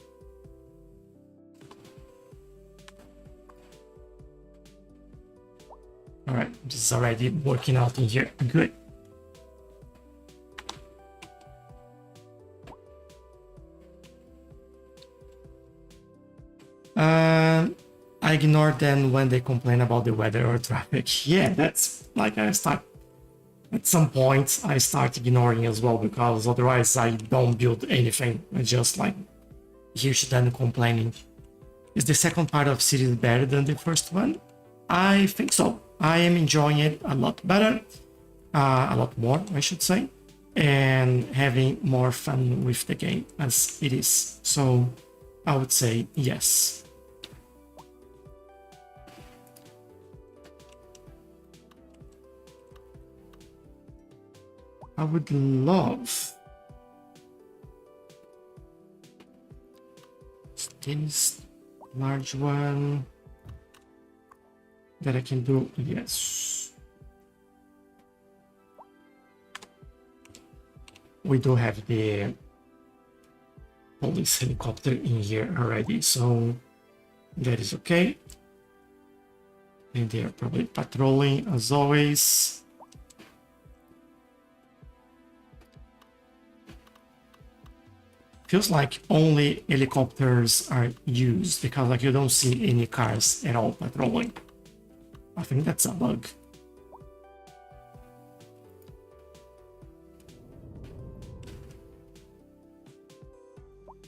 Alright, this is already working out in here. Good. I ignore them when they complain about the weather or traffic. Yeah, that's like I start. At some point, I start ignoring as well, because otherwise I don't build anything. I just like hear them complaining. Is the second part of Cities better than the first one? I think so. I am enjoying it a lot better, a lot more, I should say, and having more fun with the game as it is. So I would say yes. I would love this large one that I can do. Yes, we do have the police helicopter in here already, so that is okay. And they are probably patrolling as always. Feels like only helicopters are used, because like you don't see any cars at all patrolling. I think that's a bug.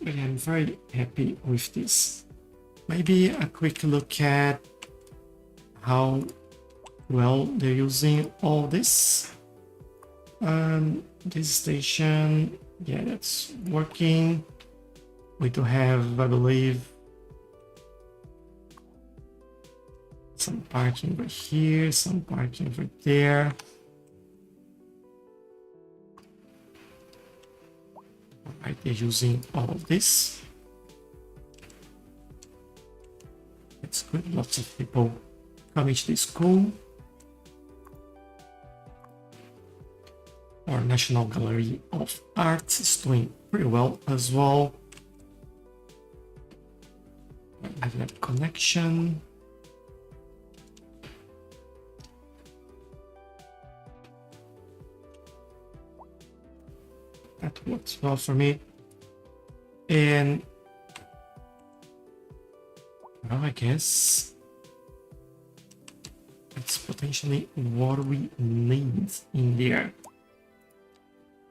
But I'm very happy with this. Maybe a quick look at how well they're using all this. This station, yeah, that's working. We do have, I believe, some parking over here, some parking over there. Alright, they're using all of this. It's good, lots of people coming to the school. Our National Gallery of Art is doing pretty well as well. I have that connection. That works well for me. And Well, I guess it's potentially what we need in there.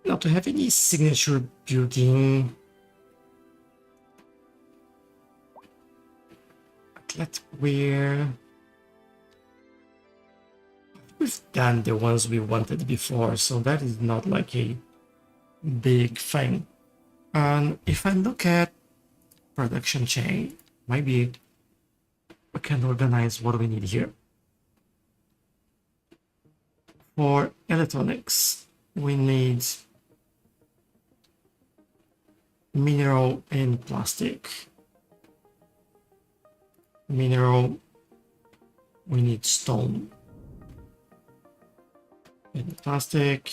Now, to have any signature building, athletic wear. We've done the ones we wanted before, so that is not like a big thing. And if I look at production chain, maybe we can organize what we need here. For electronics, we need mineral and plastic. Mineral, we need stone. And plastic,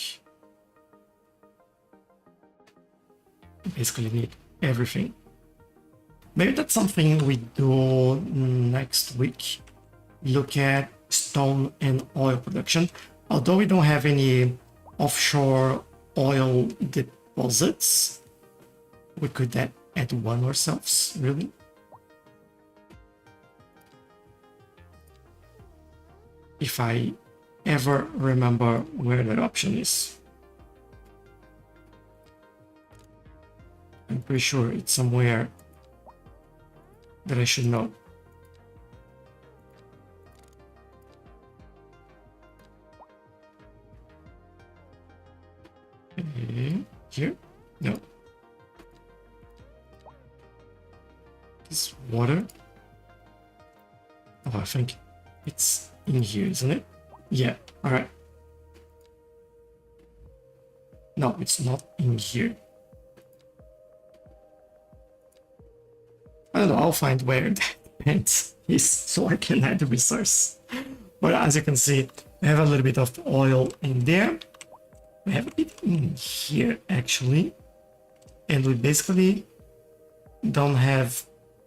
basically need everything. Maybe that's something we do next week. Look at stone and oil production. Although we don't have any offshore oil deposits, we could add one ourselves, really. If I ever remember where that option is. I'm pretty sure it's somewhere that I should know. Here? No. This water? Oh, I think it's in here, isn't it? Yeah, alright. No, it's not in here. I don't know, I'll find where that vent is so I can add the resource. But as you can see, we have a little bit of oil in there. We have a bit in here actually. And we basically don't have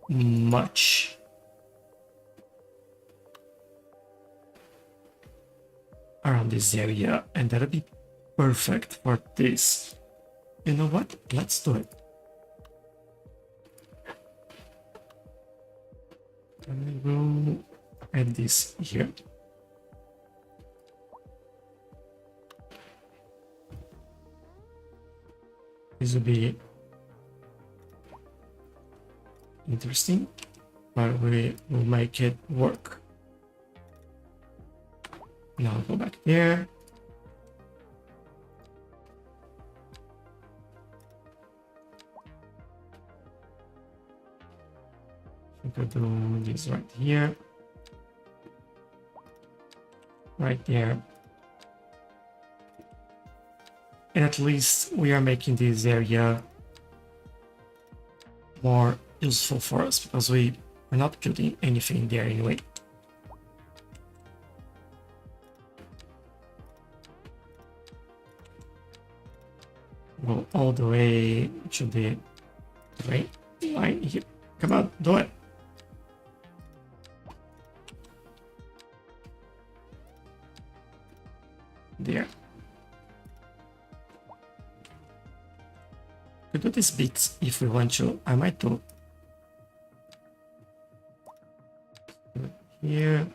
much. Around this area, and that'll be perfect for this. You know what? Let's do it. And we'll add this here. This will be interesting, but we will make it work. Now go back there. We could do this right here. Right there. And at least we are making this area more useful for us because we're not building anything there anyway. Go all the way to the right line here. Come on, do it. There. We do this bit if we want to. I might do it here.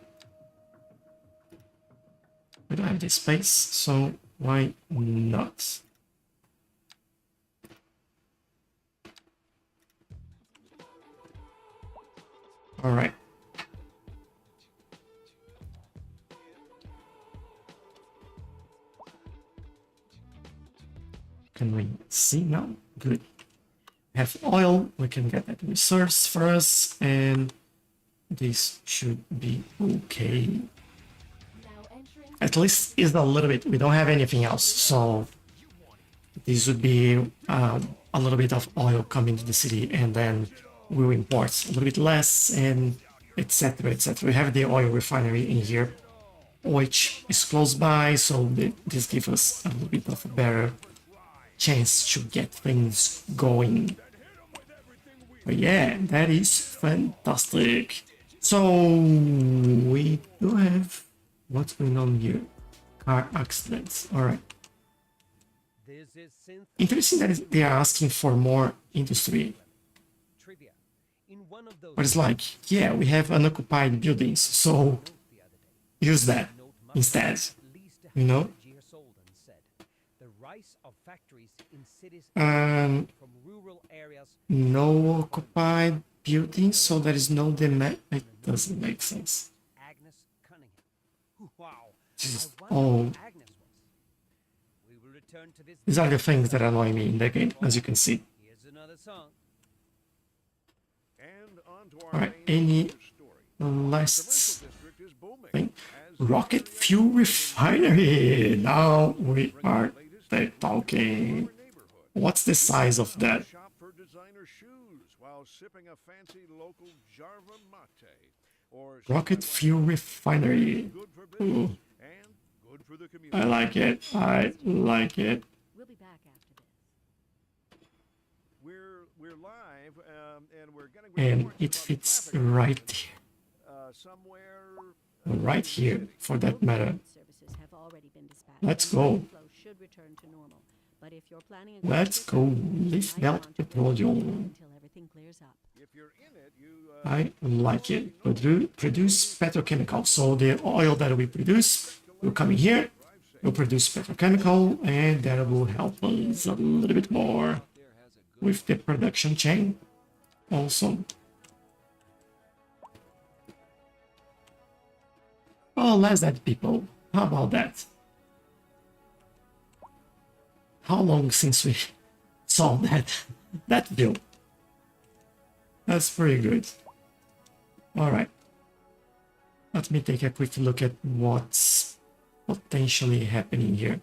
We don't have this space, so why not? All right. Can we see now? Good. We have oil, we can get that resource for us, and this should be okay. At least it's a little bit, we don't have anything else, so this would be a little bit of oil coming to the city, and then we'll import a little bit less, and etc, etc. We have the oil refinery in here, which is close by, so this gives us a little bit of a better chance to get things going. But yeah, that is fantastic. So we do have what's going on here. Car accidents. All right. This is synth Interesting that they are asking for more industry. trivia. In one one of those But it's like, yeah, we have unoccupied buildings, so note the other day. use that Note must instead. be at least You know? 100 years old and said, the rise of factories in cities Um, from rural areas no occupied buildings, so there is no demand. It doesn't make sense. Agnes Cunningham. Wow. Just, I wonder oh, who Agnes was. We will return to this. these are the things that annoy me in the game, as you can see. Here's another song. And on to our Alright, main any news story. last Commercial district is booming. thing? As Rocket area fuel refinery. Now we are latest talking. our neighborhood. What's the size of that? Shop for designer shoes while sipping a fancy local Jarva mate. Or Rocket fuel refinery. good for business Ooh, and good for the community. I like it. I like it. We'll be back after this. We're live and we're getting And reports it about the fits traffic right accident, somewhere right here, for that matter. Services have already been dispatched. Let's and go. flow should return to normal. But if you're planning a Let's go. Lift belt petroleum. until everything clears up. If you're in it, you I like it. Produce petrochemical. So the oil that we produce will come in here. We'll produce petrochemical, and that will help us a little bit more with the production chain. Also. Oh, less that people. How about that? How long since we saw that view? That's pretty good. All right. Let me take a quick look at what's potentially happening here.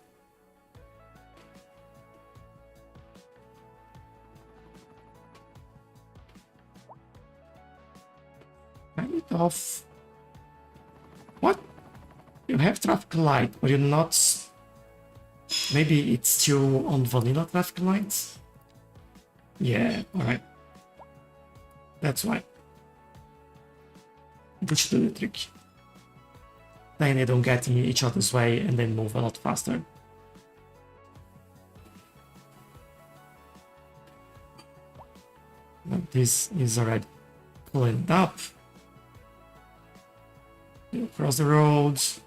Kind of. What? You have traffic light, but you're not. Maybe it's still on vanilla traffic lights? Yeah, alright. That's why. That should do the trick. Then they don't get in each other's way and then move a lot faster. But this is already pulling up. You cross the roads.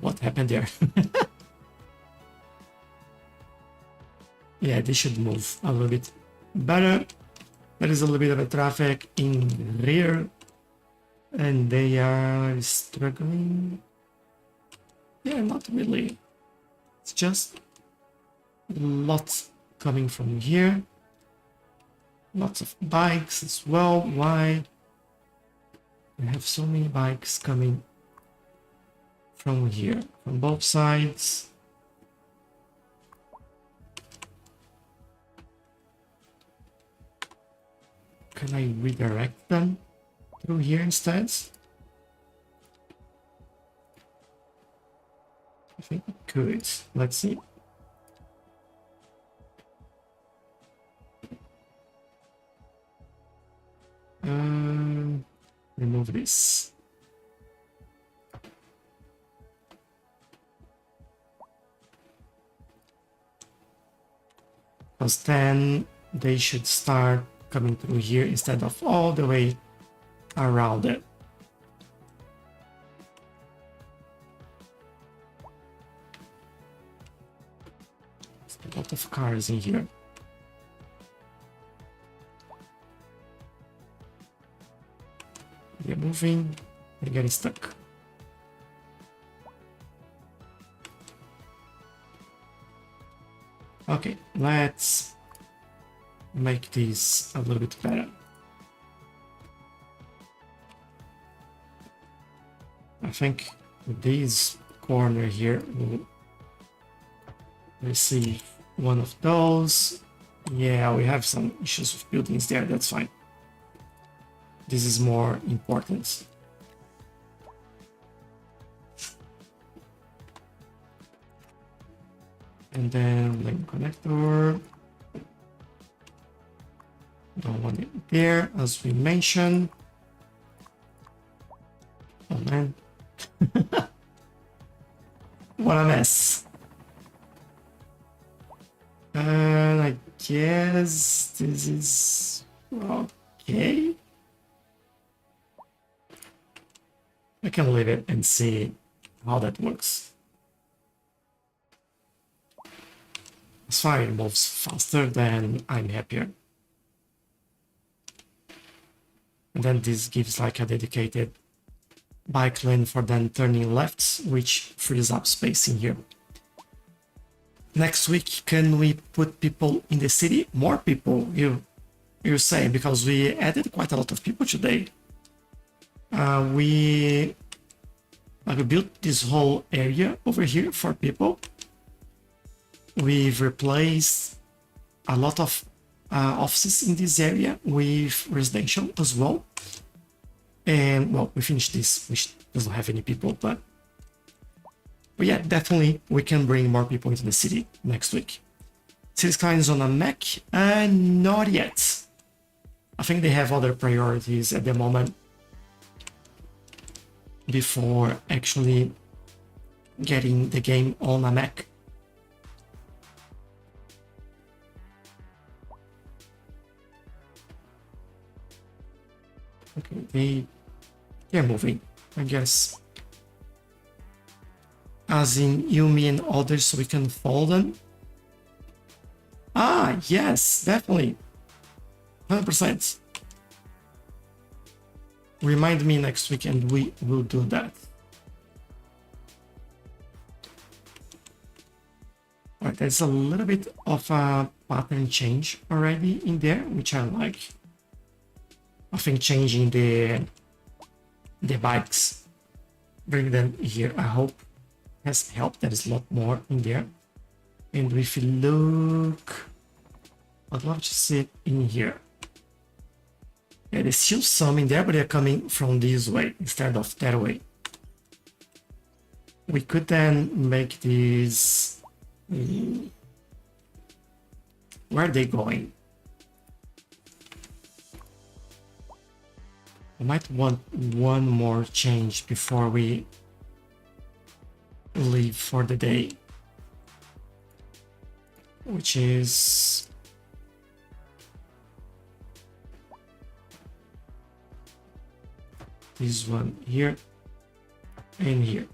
What happened there? Yeah, they should move a little bit better. There is a little bit of a traffic in the rear, and they are struggling. Yeah, not really. It's just lots coming from here. Lots of bikes as well. Why? We have so many bikes coming from here, from both sides. Can I redirect them through here instead? I think I could. Let's see. Remove this. Because then they should start coming through here instead of all the way around it. There's a lot of cars in here. They're moving, they're getting stuck. Okay, let's make this a little bit better. I think this corner here will receive one of those. Yeah, we have some issues with buildings there, that's fine. This is more important. And then link connector. Don't want it there, as we mentioned. Oh man. What a mess. And I guess this is okay. Okay. I can leave it and see how that works. As far as it moves faster, then I'm happier. And then this gives like a dedicated bike lane for then turning left, which frees up space in here. Next week, can we put people in the city? More people, you say, because we added quite a lot of people today. We built this whole area over here for people. We've replaced a lot of offices in this area with residential as well. And well, we finished this, which doesn't have any people, but yeah, definitely we can bring more people into the city next week. Cities Skylines on a Mac? Not yet. I think they have other priorities at the moment before actually getting the game on a Mac. Okay, they're moving, I guess. As in you, me, and others, so we can follow them. Ah, yes, definitely. 100%. Remind me next week and we will do that. Alright, there's a little bit of a pattern change already in there, which I like. I think changing the bikes, bring them here, I hope has helped. There is a lot more in there. And if you look, I'd love to see it in here. Yeah, there's still some in there, but they're coming from this way instead of that way. We could then make these... Where are they going? I might want one more change before we leave for the day, which is this one here and here.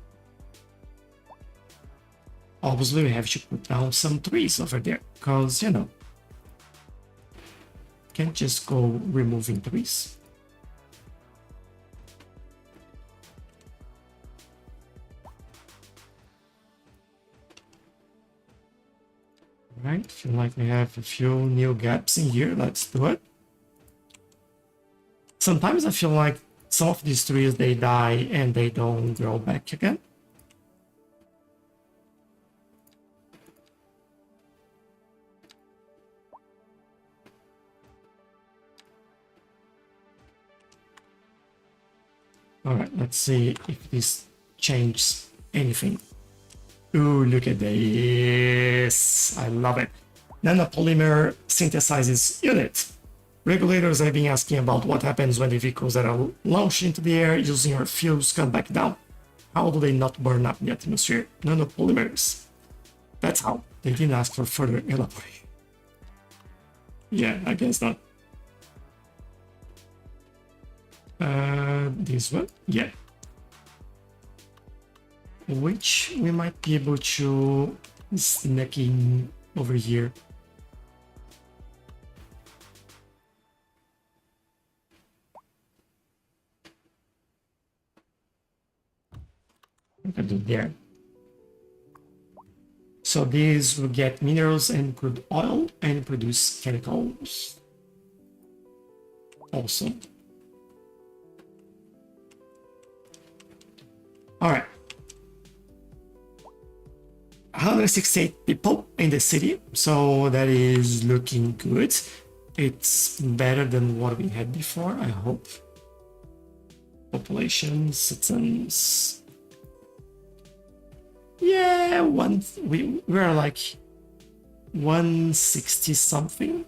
Obviously we have to put down some trees over there, because you know, can't just go removing trees. Right, feel like we have a few new gaps in here. Let's do it. Sometimes I feel like some of these trees, they die and they don't grow back again. All right, let's see if this changes anything. Ooh, look at this. I love it. Nanopolymer synthesizes unit. Regulators have been asking about what happens when the vehicles that are launched into the air using our fuels come back down. How do they not burn up in the atmosphere? Nanopolymers. That's how. They didn't ask for further elaboration. Yeah, I guess not. This one? Yeah. Which we might be able to sneak in over here. We can do there. So these will get minerals and crude oil and produce chemicals. Awesome. All right. 168 people in the city, so that is looking good. It's better than what we had before, I hope. Population, citizens. Yeah, we're like 160 something.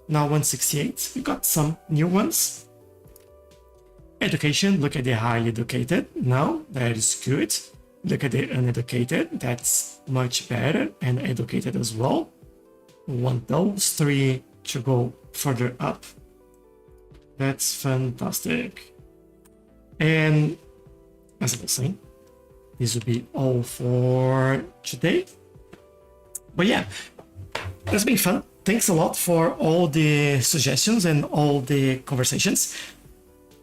Now 168. We got some new ones. Education, look at the highly educated. No, that is good. Look at the uneducated, that's much better, and educated as well. We want those three to go further up. That's fantastic. And as I was saying, this will be all for today. But yeah, it's been fun. Thanks a lot for all the suggestions and all the conversations.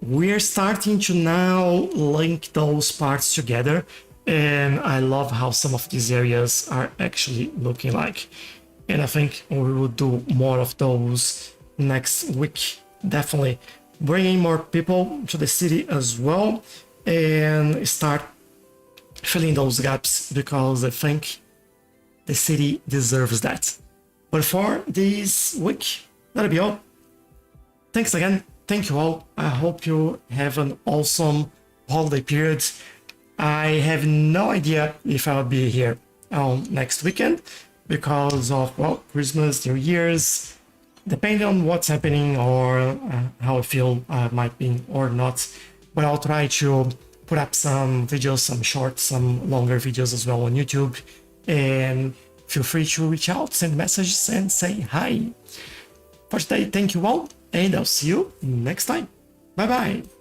We're starting to now link those parts together, and I love how some of these areas are actually looking like. And I think we will do more of those next week. Definitely bringing more people to the city as well and start filling those gaps, because I think the city deserves that. But for this week, that'll be all. Thanks again. Thank you all. I hope you have an awesome holiday period. I have no idea if I'll be here on next weekend because of, well, Christmas, New Year's, depending on what's happening or how I feel might be or not. But I'll try to put up some videos, some short, some longer videos as well on YouTube. And feel free to reach out, send messages, and say hi. For today, thank you all, and I'll see you next time. Bye bye.